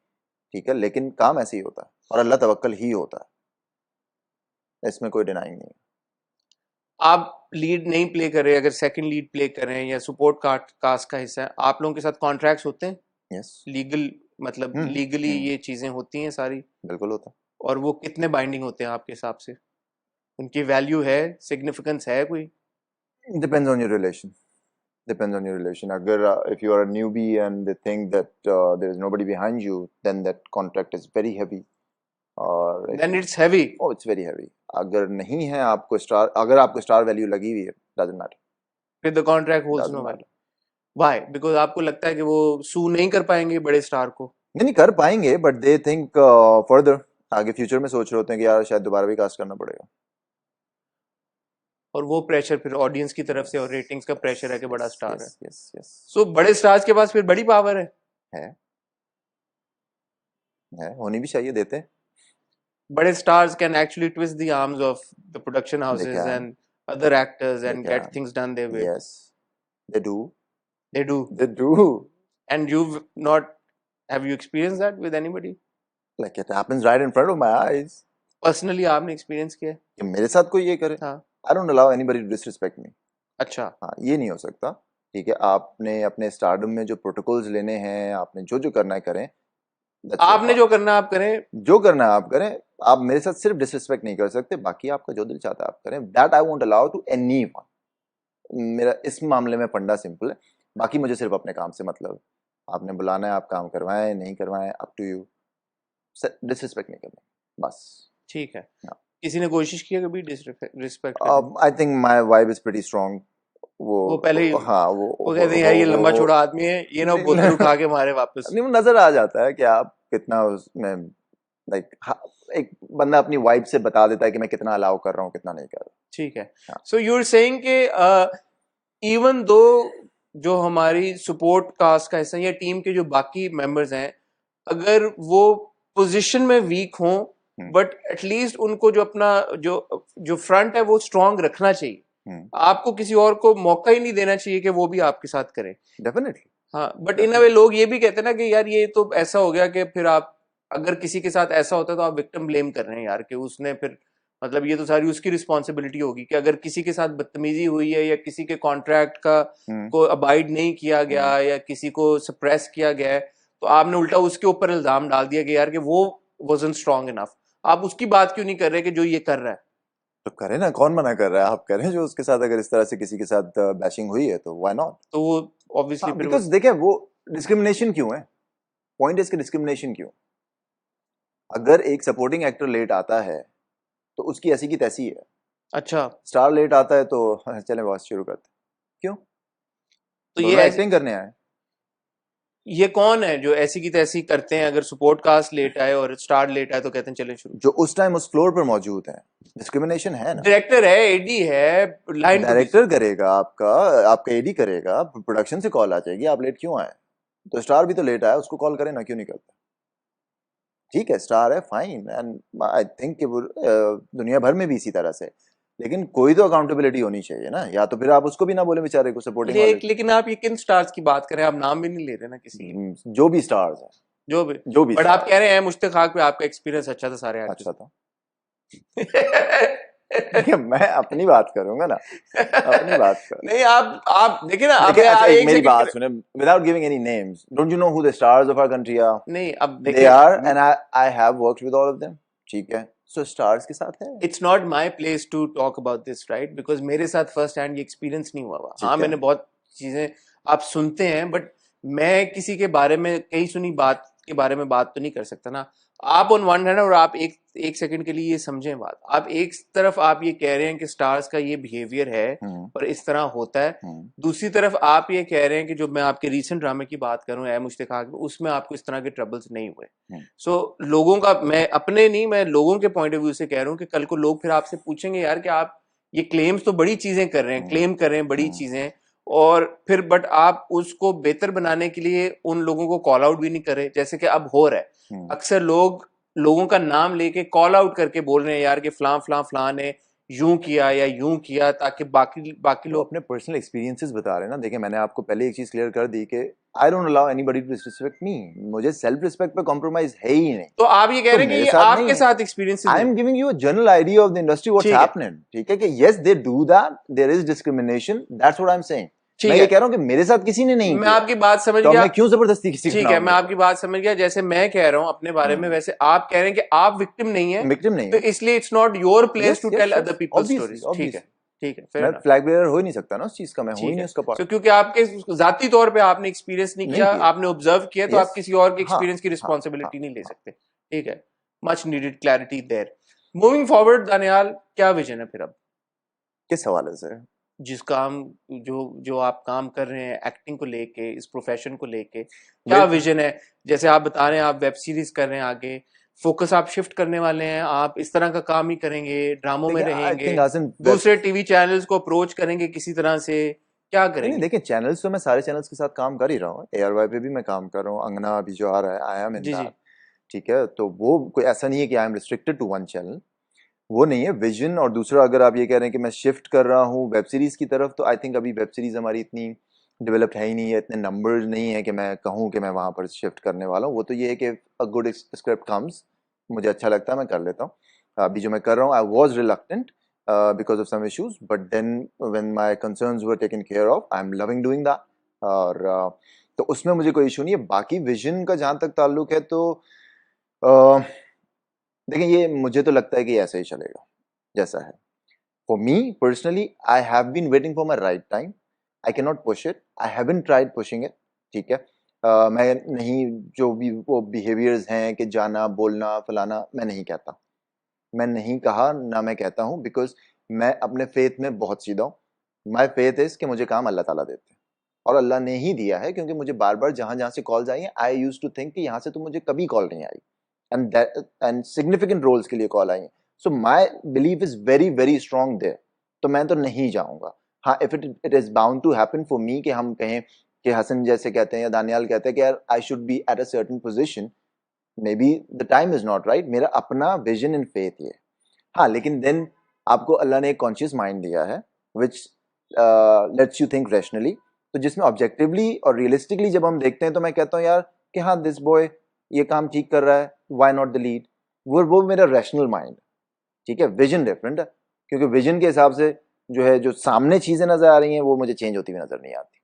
ठीक है, लेकिन काम ऐसे ही होता है और अल्लाह तवक्कल ही होता है, इसमें कोई डिनाइंग नहीं है. आप लीड नहीं प्ले कर रहे, अगर सेकंड लीड प्ले कर रहे हैं या सपोर्ट कास्ट का हिस्सा है, आप लोगों के साथ कॉन्ट्रैक्ट्स होते हैं? यस, लीगल मतलब लीगली ये चीजें होती हैं सारी? बिल्कुल होता है. और वो कितने बाइंडिंग होते हैं आपके हिसाब से? उनकी वैल्यू है, सिग्निफिकेंस है कोई? Depends on your relation, depends on your relation. Agar if you are a newbie and they think that there is nobody behind you, then that contract is very heavy. और then it's heavy. Oh, it's very heavy. अगर नहीं है आपको star, अगर आपको star value लगी हुई है, doesn't matter. फिर the contract holds no value. Why? Because आपको लगता है कि वो सू नहीं कर पाएंगे बड़े स्टार को? नहीं कर पाएंगे, but they think further, आगे फ्यूचर में सोच रहे होते हैं कि यार शायद दोबारा भी कास्ट करना पड़ेगा. और वो प्रेशर फिर ऑडियंस की तरफ से और रेटिंग्स का प्रेशर है कि बड़ा स्टार है. Yes yes. सो बड़े स्टार्स के पास फिर बड़ी पावर है, होनी भी चाहिए, देते हैं. बड़े stars can actually twist the arms of the production houses can. and other actors and They get can. things done their way. Yes, they do. They do. They do. And have you experienced that with anybody? Like it happens right in front of my eyes. Personally आपने experience किया है? कि मेरे साथ कोई ये करे? हाँ. I don't allow anybody to disrespect me. अच्छा. हाँ, ये नहीं हो सकता. ठीक है, आपने अपने स्टारडम में जो प्रोटोकॉल्स लेने हैं, आपने जो जो करना है करें. आपने जो करना है आप करें, जो करना है आप करें. आप मेरे साथ सिर्फ डिसरिस्पेक्ट नहीं कर सकते, बाकी आपका जो दिल चाहता है आप करें. That I won't allow to anyone. मेरा इस मामले में फंडा सिंपल है, बाकी मुझे सिर्फ अपने काम से मतलब है. आपने बुलाना है, आप काम करवाएं नहीं करवाएं, अप टू यू. डिसरिस्पेक्ट नहीं करना, बस. ठीक है. किसी ने कोशिश की है कभी disrespect? I think my vibe is pretty strong. वो पहले ही, हाँ, वो कहते हैं यार ये लंबा चौड़ा आदमी है, ये ना बोतल उठा के मारे वापस. नहीं, वो नजर आ जाता है कि आप कितना उसमें लाइक एक बंदा अपनी वाइब से बता देता है कि मैं कितना अलाउ कर रहा हूँ, कितना नहीं कर रहा. ठीक है. सो यू आर सेइंग कि इवन दो जो हमारी सपोर्ट कास्ट का हिस्सा या टीम के जो बाकी मेंबर्स हैं, अगर वो पोजीशन में वीक हों, बट एटलीस्ट उनको जो अपना जो फ्रंट है वो स्ट्रांग रखना चाहिए. आपको किसी और को मौका ही नहीं देना चाहिए कि वो भी आपके साथ करे. डेफिनेटली. हाँ, बट इन अ वे लोग ये भी कहते हैं ना कि यार ये तो ऐसा हो गया कि फिर आप अगर किसी के साथ ऐसा होता है तो आप विक्टिम ब्लेम कर रहे हैं यार कि उसने फिर मतलब ये तो सारी उसकी रिस्पॉन्सिबिलिटी होगी कि अगर किसी के साथ बदतमीजी हुई है या किसी के कॉन्ट्रैक्ट का हम्म को अबाइड नहीं किया गया या किसी को सप्रेस किया गया है तो आपने उल्टा उसके ऊपर इल्जाम डाल दिया कि यार कि वो वाजंट स्ट्रांग इनफ। आप उसकी बात क्यों नहीं कर रहे कि जो ये कर रहा है? तो करे ना, कौन मना कर रहा है? आप करें जो उसके साथ, अगर इस तरह से किसी के साथ बैशिंग हुई है तो व्हाई नॉट? तो वो ऑब्वियसली हाँ, फिर बिकॉज देखिए वो डिस्क्रिमिनेशन क्यों है? पॉइंट इसके डिस्क्रिमिनेशन क्यों? अगर एक सपोर्टिंग एक्टर लेट आता है तो उसकी ऐसी की तैसी है। अच्छा स्टार लेट आता है तो चले बॉस शुरू करते। क्यों? तो दोनों एक्टिंग करने आए। ये कौन है जो ऐसी की तैसी करते हैं? अगर सपोर्ट कास्ट लेट आए और स्टार लेट आए तो कहते हैं चलें शुरू। जो उस टाइम उस फ्लोर पर मौजूद है, डिस्क्रिमिनेशन है ना। डायरेक्टर है, एडी है, लाइन डायरेक्टर करेगा आपका, आपका एडी करेगा, प्रोडक्शन से कॉल आ जाएगी आप लेट क्यों आए। तो स्टार भी तो लेट आया, उसको कॉल करें ना, क्यों नहीं करता? ठीक है स्टार है, फाइन, एंड आई थिंक कि वो दुनिया भर में भी इसी तरह से। लेकिन कोई तो अकाउंटेबिलिटी होनी चाहिए ना, या तो फिर आप उसको भी ना बोले बेचारे को, सपोर्टिंग वाले लेकिन आप ये किन स्टार्स की बात करें? आप नाम भी नहीं ले रहे ना किसी के। जो भी स्टार्स हैं, जो भी जो भी बट आप stars, कह रहे हैं मुश्ताक पे आपका एक्सपीरियंस अच्छा था सारे अच्छा था। एक्टर्स। देखिए मैं अपनी बात करूंगा ना, अपनी बात कर। नहीं आप देखिए ना देखिए अच्छा, एक एक मेरी सेकंड बात सुने, without giving any names, don't you know who the stars of our country are? नहीं अब दे देखिए are, and I have worked with all of them. ठीक है, सो स्टार्स के साथ है। It's not my place to talk about this right because मेरे साथ फर्स्ट हैंड ये एक्सपीरियंस नहीं हुआ। हाँ ठीक है। मैंने बहुत चीजें आप सुनते हैं बट मैं किसी के बारे में कहीं सुनी बात के बारे में बात तो नहीं कर सकता ना। आप ऑन वन हैंड और आप एक सेकंड के लिए ये समझें बात। आप एक तरफ आप ये कह रहे हैं कि स्टार्स का ये बिहेवियर है हम्म और इस तरह होता है। हम्म दूसरी तरफ आप ये कह रहे हैं कि जो मैं आपके रीसेंट ड्रामे की बात करूं ऐ मुश्ताक उसमें आपको इस तरह के ट्रबल्स नहीं हुए। हम्म सो लोगों का मैं अपने नहीं मैं लोगों के पॉइंट ऑफ व्यू से कह रहा हूँ कि कल को लोग फिर आपसे पूछेंगे यार कि आप ये क्लेम्स तो बड़ी चीजें कर रहे हैं, हम्म क्लेम कर रहे हैं बड़ी हम्म चीजें और फिर बट आप उसको बेहतर बनाने के लिए उन लोगों को कॉल आउट भी नहीं कर रहे जैसे कि अब हो रहा है। हम्म। अक्सर लोग लोगों का नाम लेके कॉल आउट करके बोल रहे हैं यार कि फलां फलां फलां ने यूं किया या यूं किया ताकि बाकी बाकी वो लोग। अपने पर्सनल एक्सपीरियंसेस बता रहे हैं ना। देखिए मैंने आपको पहले एक चीज क्लियर कर दी कि I don't allow anybody to disrespect me. मुझे सेल्फ रिस्पेक्ट पे कॉम्प्रोमाइज है ही नहीं। तो आप ये कह तो रहे हैं कि मेरे ये साथ नहीं आपके है। साथ एक्सपीरियंसेस आई नहीं। Am giving you a general idea of the industry what's ठीक है हैपनिंग। ठीक है कि yes they do that, there is discrimination, that's what I am saying. ठीक मैं ये है कह रहा हूं कि मेरे साथ किसी ने नहीं मैं किया, आपकी बात समझ तो अब गया। मैं क्यों जबरदस्ती किसी का ठीक है नाम मैं लूं? आपकी बात समझ गया। जैसे मैं कह रहा हूं अपने बारे में वैसे आप कह रहे हैं कि आप विक्टिम नहीं है विक्टिम नहीं तो है। इसलिए it's not your place yes to tell yes other yes, people obviously stories. Obviously. ठीक है फेयर मैं एनफ। फ्लैग बेयरर हो ही नहीं सकता ना उस चीज का, मैं हूं ही ठीक नहीं है उसका सो पार्ट। क्योंकि आपके जाती तौर पे आपने एक्सपीरियंस नहीं नहीं किया किया। आपने ऑब्जर्व किया तो आप यस। किसी और के हाँ एक्सपीरियंस की हाँ हाँ रिस्पॉन्सिबिलिटी नहीं ले हाँ। सकते। ठीक है much needed clarity there. Moving forward Daniyal क्या विजन है फिर अब? किस हवाले से? जिस काम जो जो आप काम कर रहे हैं एक्टिंग को लेके इस प्रोफेशन को लेके क्या With- विजन है? जैसे आप बता रहे हैं आप वेब सीरीज कर रहे हैं आगे फोकस आप शिफ्ट करने वाले हैं आप इस तरह का काम ही करेंगे ड्रामों में देखिए आई रहेंगे थिंक हासिन दूसरे टीवी चैनल्स को अप्रोच करेंगे किसी तरह से क्या नहीं नहीं, करेंगे? देखिए चैनल्स तो मैं सारे चैनल्स के साथ काम कर ही रहा हूँ। ARY पे भी मैं काम कर रहा हूँ, अंगना अभी जो आ रहा है, I am in ji ji that. ठीक है, तो वो कोई ऐसा नहीं है कि I am restricted to one channel, वो नहीं है विजन। और दूसरा अगर आप ये कह रहे हैं कि मैं शिफ्ट कर रहा हूँ वेब सीरीज की तरफ, तो आई थिंक अभी वेब सीरीज हमारी इतनी डेवलप्ड है ही नहीं है, इतने नंबर्स नहीं है कि मैं कहूँ कि मैं वहाँ पर शिफ्ट करने वाला हूँ। वो तो ये है कि अ गुड स्क्रिप्ट कम्स, मुझे अच्छा लगता है मैं कर लेता हूँ। अभी जो मैं कर रहा हूँ, I was reluctant because of some issues, but then when my concerns were taken care of, I am loving doing that. और तो उसमें मुझे कोई इशू नहीं है। बाकी विजन का जहाँ तक ताल्लुक है तो uh, देखिए ये मुझे तो लगता है कि ऐसा ही चलेगा जैसा है। For me personally, I have been waiting for my right time. I cannot push it. I haven't tried pushing it. ठीक है, मैं नहीं, जो भी वो बिहेवियर्स हैं कि जाना बोलना फलाना, मैं नहीं कहता, मैं नहीं कहा ना मैं कहता हूँ, बिकॉज मैं अपने फेथ में बहुत सीधा हूँ। माई फेथ इज कि मुझे काम अल्लाह ताला देते हैं और अल्लाह ने ही दिया है, क्योंकि मुझे बार बार जहां जहां से कॉल्स आई हैं, आई यूज टू थिंक कि यहाँ से तो मुझे कभी कॉल नहीं आई, एंड सिग्निफिकेंट रोल्स के लिए कॉल आई हैं। So my believe is very very strong there, तो मैं तो नहीं जाऊंगा। हाँ, if it is bound to happen for me कि हम कहें कि हसन जैसे कहते हैं या दानियाल कहते हैं कि यार I should be at a certain position, may be the time is not right, मेरा अपना विजन इन फेथ ये। हाँ, लेकिन देन आपको अल्लाह ने एक कॉन्शियस माइंड दिया है विच लेट्स यू थिंक रैशनली, तो जिसमें ऑब्जेक्टिवली और रियलिस्टिकली जब हम देखते हैं तो मैं कहता हूँ यार कि हाँ दिस बॉय ये काम ठीक कर रहा है, व्हाई नॉट द लीड? वो मेरा रैशनल माइंड, ठीक है, विजन डिफरेंट है, क्योंकि विजन के हिसाब से जो है, जो सामने चीजें नजर आ रही हैं वो मुझे चेंज होती हुई नजर नहीं आती.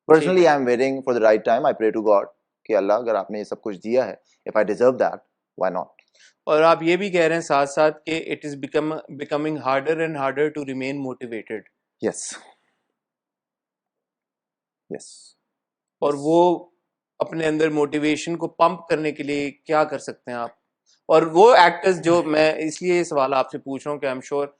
Personally I am waiting for the right time. I pray to God कि अल्लाह, अगर आपने ये सब कुछ दिया है, if I deserve that, why not. और आप ये भी कह रहे हैं साथ साथ कि it is becoming harder and harder to remain motivated. Yes, yes. और वो अपने अंदर मोटिवेशन को पंप करने के लिए क्या कर सकते हैं आप? और वो एक्टर्स जो, मैं इसलिए ये सवाल आपसे पूछ रहा हूँ कि आई एम श्योर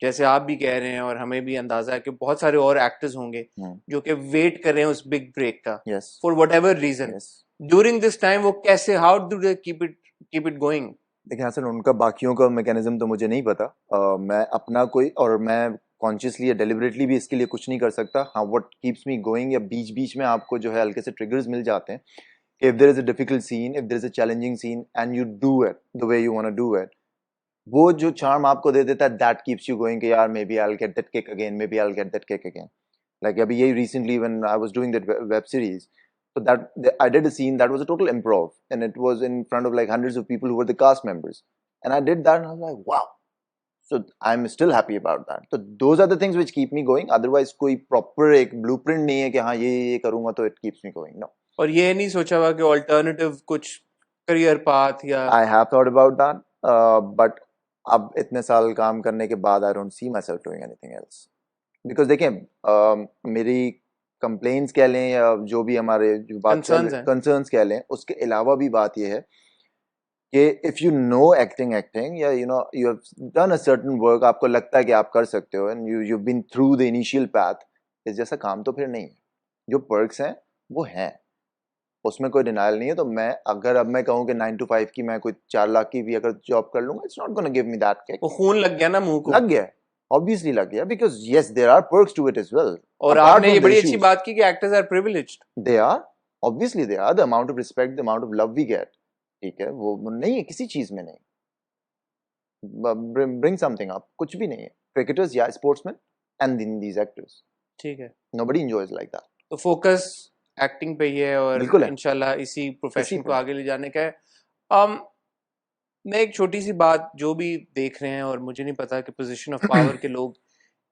जैसे आप भी कह रहे हैं और हमें भी अंदाजा है कि बहुत सारे और एक्टर्स होंगे जो कि वेट कर रहे हैं उस बिग ब्रेक का, yes, for whatever reason. Yes. During this time वो कैसे, how do they keep it going? देखिए हासिल, उनका बाकियों का मैकेनिज्म तो मुझे नहीं पता. मैं अपना कोई, और मैं कॉन्शियसली या डेलिबरेटली भी इसके लिए कुछ नहीं कर सकता. हाँ, व्हाट कीप्स मी गोइंग, या बीच बीच में आपको जो है हल्के से ट्रिगर्स मिल जाते हैं. If there is a difficult scene, if there is a challenging scene and you do it the way you want to do it, वो जो चार्म आपको दे देता है, दैट कीप्स यू गोइंग कि यार, maybe I will get that kick again, maybe I will get that kick again. Like अभी यही recently when I was doing that web series, so that I did a scene that was a total improv, and it was in front of like hundreds of people who were the cast members, and I did that and I was like, wow. So I'm still happy about that. So those are the things which keep me going. Otherwise कोई proper एक blueprint नहीं है कि हाँ ये करूँगा तो it keeps me going. No. और ये नहीं सोचा हुआ कि ऑल्टरनेटिव कुछ करियर पाथ या? I have thought about that, but अब इतने साल काम करने के बाद I don't see myself doing anything else. Because देखिए, मेरी कंप्लेन्स कह लें या जो भी हमारे जो बात कंसर्न्स कह लें, उसके अलावा भी बात ये है कि इफ यू नो एक्टिंग या you have done a certain work, आपको लगता है कि आप कर सकते हो, and you been through the initial path, इस जैसा काम तो फिर नहीं है. जो पर्क्स हैं वो हैं, उसमें कोई डिनाइल नहीं है. तो मैं, अगर अब मैं कहूँ कि 9 to 5 की मैं कोई 4 लाख की भी अगर जॉब कर लूंगा, it's not gonna give me that kick. वो खून लग गया ना मुंह को? लग गया, ऑब्वियसली लग गया, because yes there are perks to it as well. और आपने ये बड़ी अच्छी बात की कि actors are privileged. They are, obviously they are. The amount of respect, the amount of love we get, ठीक है, वो नहीं है किसी चीज में. नहीं, bring something up, कुछ भी नहीं है. क्रिकेटर्स या स्पोर्ट्समैन एंड दीज एक्टर्स, ठीक है, nobody enjoys like that. तो फोकस एक्टिंग पे ही है और बिल्कुल है. इंशाल्लाह इसी प्रोफेशन इसी को पे. आगे ले जाने का है. मैं एक छोटी सी बात, जो भी देख रहे हैं, और मुझे नहीं पता कि पोजीशन ऑफ पावर के लोग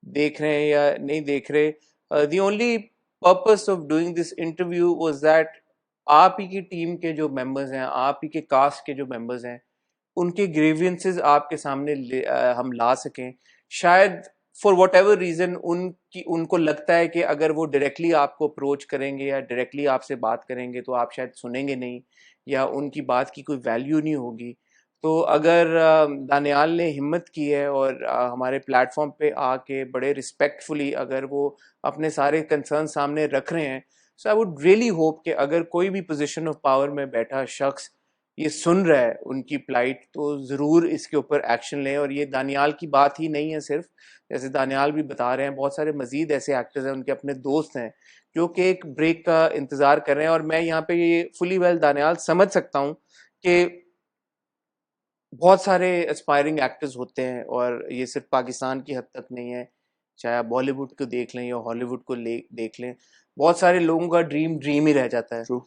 देख रहे हैं या नहीं देख रहे, the only purpose of doing this interview was that आप ही की टीम के जो मेंबर्स हैं, आप ही के कास्ट के जो मेंबर्स हैं, उनके ग्रीवियंसेस आपके सामने हम ला सकें. शायद फॉर वट एवर रीजन उनको लगता है कि अगर वो डायरेक्टली आपको अप्रोच करेंगे या डायरेक्टली आपसे बात करेंगे तो आप शायद सुनेंगे नहीं, या उनकी बात की कोई वैल्यू नहीं होगी. तो अगर दानियाल ने हिम्मत की है और हमारे प्लेटफॉर्म पे आके बड़े रिस्पेक्टफुली अगर वो अपने सारे कंसर्न सामने रख रहे हैं, सो आई वुड रियली होप कि अगर कोई भी पोजीशन ऑफ पावर में बैठा शख्स ये सुन रहा है उनकी प्लाइट, तो ज़रूर इसके ऊपर एक्शन लें. और ये दानियाल की बात ही नहीं है सिर्फ, जैसे दानियाल भी बता रहे हैं, बहुत सारे मजीद ऐसे एक्टर्स हैं, उनके अपने दोस्त हैं जो कि एक ब्रेक का इंतज़ार कर रहे हैं. और मैं यहाँ पे ये फुली वेल दानियाल समझ सकता हूँ कि बहुत सारे एस्पायरिंग एक्टर्स होते हैं, और ये सिर्फ पाकिस्तान की हद तक नहीं है, चाहे आप बॉलीवुड को देख लें या हॉलीवुड को देख लें, बहुत सारे लोगों का ड्रीम ही रह जाता है. True.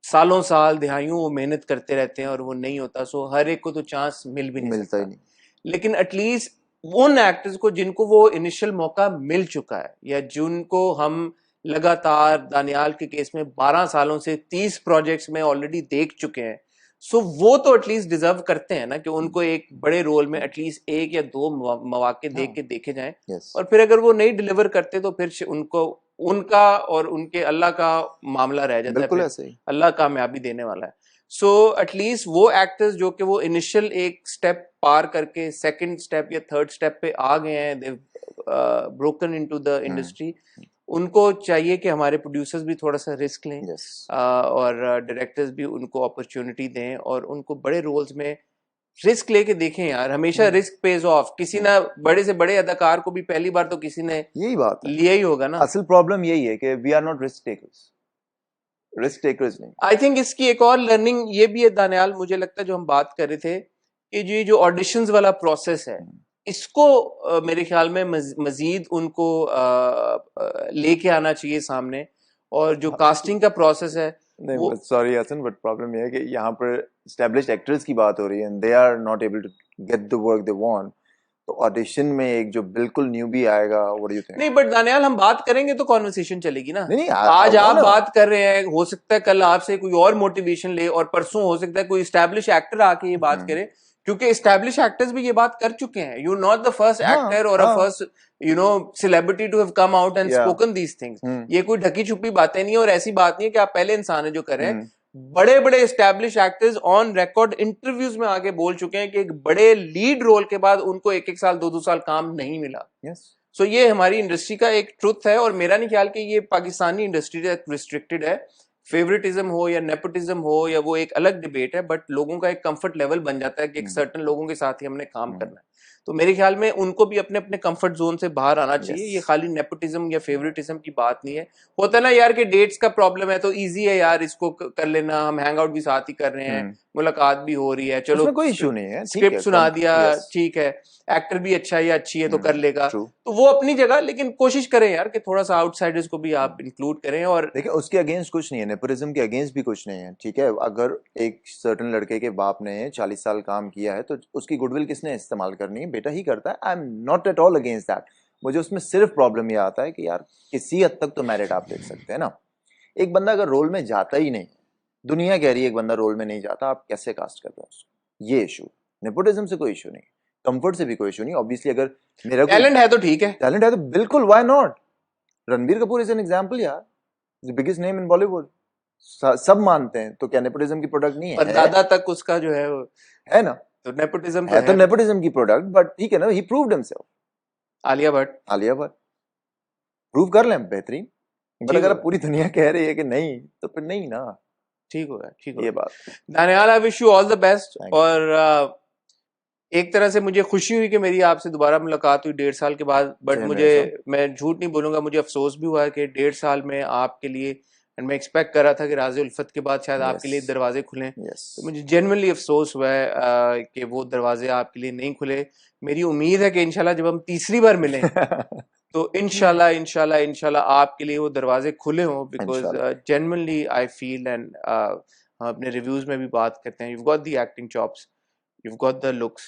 सालों साल दिहाइयों वो मेहनत करते रहते हैं और वो नहीं होता. सो हर एक को तो चांस मिल भी नहीं मिलता ही सकता. नहीं. लेकिन एटलीस्ट उन एक्टर्स को जिनको वो इनिशियल मौका मिल चुका है, या जिनको हम लगातार दानियाल के केस में 12 सालों से 30 प्रोजेक्ट्स में ऑलरेडी देख चुके हैं, सो वो तो एटलीस्ट डिजर्व करते हैं ना कि उनको एक बड़े रोल में एटलीस्ट 1 या 2 मौके देख के देखे जाएं. Yes. और फिर अगर वो नहीं डिलीवर करते तो फिर उनको, उनका और उनके अल्लाह का मामला रह जाता है. बिल्कुल फिर ऐसे ही. अल्लाह कामयाबी देने वाला है. सो एटलीस्ट वो एक्टर्स जो कि वो इनिशियल एक स्टेप पार करके सेकंड स्टेप या थर्ड स्टेप पे आ गए हैं, दे ब्रोकन इनटू द इंडस्ट्री, उनको चाहिए कि हमारे प्रोड्यूसर्स भी थोड़ा सा रिस्क लें. Yes. और डायरेक्टर्स भी उनको अपॉर्चुनिटी दें और उनको बड़े रोल्स में रिस्क लेके देखें. यार हमेशा रिस्क पेज ऑफ. किसी ना बड़े से बड़े अदाकार को भी पहली बार तो किसी ने यही बात है, लिया ही होगा ना. असल प्रॉब्लम यही है कि we are not risk takers नहीं. आई थिंक इसकी एक और लर्निंग ये भी है दानियाल, मुझे लगता है, जो हम बात कर रहे थे कि जो ऑडिशंस वाला प्रोसेस है, इसको मेरे ख्याल में मजीद उनको लेके आना चाहिए सामने. और जो कास्टिंग का प्रोसेस है नहीं वो सॉरी हसन, बट प्रॉब्लम ये है कि यहाँ पर एस्टेब्लिश्ड एक्टर्स की बात हो रही है and they are not able to get the work they want, तो ऑडिशन में एक जो बिल्कुल न्यूबी आएगा, व्हाट डू यू थिंक? नहीं, बट दानियाल हम बात करेंगे तो कॉन्वर्सेशन चलेगी ना। नहीं नहीं आज I आप wanna- बात कर रहे हैं, हो सकता है कल आपसे कोई और मोटिवेशन ले, और परसों हो सकता है कोई एस्टैब्लिश एक्टर आके ये बात करे, क्योंकि एस्टैब्लिश एक्टर्स भी ये बात कर चुके हैं। यू नॉट द फर्स्ट हाँ, एक्टर और अ हाँ। First celebrity to have come out and Yeah. Spoken these things. हम्म, ये कोई ढकी छुपी बातें नहीं है, और ऐसी बात नहीं है कि आप पहले इंसान है जो कर रहे हैं। हम्म, बड़े बड़े establish actors on record interviews में आके बोल चुके हैं कि एक बड़े लीड रोल के बाद उनको एक एक साल दो साल काम नहीं मिला। yes. सो ये हमारी इंडस्ट्री का एक ट्रुथ है, और मेरा नहीं ख्याल कि ये पाकिस्तानी इंडस्ट्री तक रिस्ट्रिक्टेड है। फेवरेटिज्म हो या नेपोटिज्म हो, या वो एक अलग डिबेट है, बट लोगों का एक कंफर्ट लेवल बन जाता है कि एक सर्टन लोगों के साथ ही हमने काम करना है। तो मेरे ख्याल में उनको भी अपने अपने कंफर्ट जोन से बाहर आना चाहिए। Yes. ये खाली नेपोटिज्म या फेवरेटिज्म की बात नहीं है। होता है ना यार कि डेट्स का प्रॉब्लम है तो इजी है यार, इसको कर लेना, हम हैंग आउट भी साथ ही कर रहे हैं, मुलाकात भी हो रही है, चलो उसमें कोई इशू नहीं है, ठीक स्क्रिप्ट है, सुना दिया, yes. ठीक है, एक्टर भी अच्छा है या अच्छी है तो कर लेगा, True. तो वो अपनी जगह। लेकिन कोशिश करें यार कि थोड़ा सा आउटसाइडर्स को भी आप इंक्लूड करें। और देखिए उसके अगेंस्ट कुछ नहीं है, नेपोटिज्म के अगेंस्ट भी कुछ नहीं है, ठीक है। अगर एक सर्टन लड़के के बाप ने 40 साल काम किया है तो उसकी गुडविल किसने इस्तेमाल करनी है? बेटा ही करता है। I am not at all against that. मुझे उसमें सिर्फ प्रॉब्लम ये आता है कि यार किसी हद तक तो मेरिट आप देख सकते हैं ना। एक बंदा अगर रोल में जाता ही नहीं, दुनिया कह रही है एक बंदा रोल में नहीं जाता, आप कैसे कास्ट कर रहे हो उसको? ये इशू, नेपोटिज्म से कोई इशू नहीं, कंफर्ट से भी कोई इशू नहीं। ऑब्वियसली अगर मेरा टैलेंट है तो ठीक है, टैलेंट है तो बिल्कुल, why not? Ranbir Kapoor is an example यार, the biggest name in Bollywood, सब मानते हैं, तो क्या नेपोटिज्म की प्रोडक्ट नहीं पर है? दादा तक उसका जो है वो है ना, तो नेपोटिज्म तो है तो है। नेपोटिज्म की प्रोडक्ट, बट ठीक है ना, he proved himself. Alia Bhatt Alia Bhatt prove कर लें बेहतरीन, बट ठीक अगर होगा, अब पूरी दुनिया कह रही है कि नहीं, तो फिर नहीं ना, ठीक होगा, ठीक ये होगा। बात। Daniyal, I wish you all the best. Thank you. और एक तरह से मुझे खुशी हुई कि मेरी आपसे दोबारा मुलाकात हुई 1.5 साल के बाद, बट Same मुझे, here, sir. मैं झूठ नहीं बोलूंगा, मुझे अफसोस भी हुआ है कि 1.5 साल में आपके लिए, एंड मैं एक्सपेक्ट कर रहा था कि राज़े उल्फत के बाद शायद आपके लिए Yes. दरवाजे खुलें, Yes. तो मुझे जेन्युइनली अफसोस हुआ है कि वो दरवाजे आपके लिए नहीं खुले। मेरी उम्मीद है कि इंशाल्लाह जब हम तीसरी बार मिलें तो इंशाल्लाह इंशाल्लाह इंशाल्लाह आपके लिए वो दरवाजे खुले हों, बिकॉज इंशाल्लाह। जेन्युइनली आई फील, एंड हम अपने रिव्यूज में भी बात करते हैं, you've got the acting chops, you've got the looks,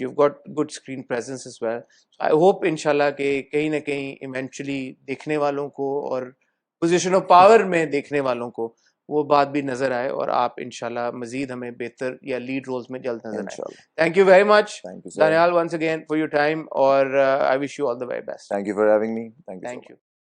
you've got good screen presence as well. So I hope इंशाल्लाह कि कहीं ना कहीं इवेंचुअली देखने वालों को और पोजीशन ऑफ पावर में देखने वालों को वो बात भी नजर आए, और आप इंशाल्लाह मजीद हमें बेहतर या लीड रोल्स में जल्द नजर आए। इंशाल्लाह। Thank you very much Thank you, sir. Daniyal, once again for your time, और I wish you all the very best. Thank you for having me. Thank you so Thank much. you.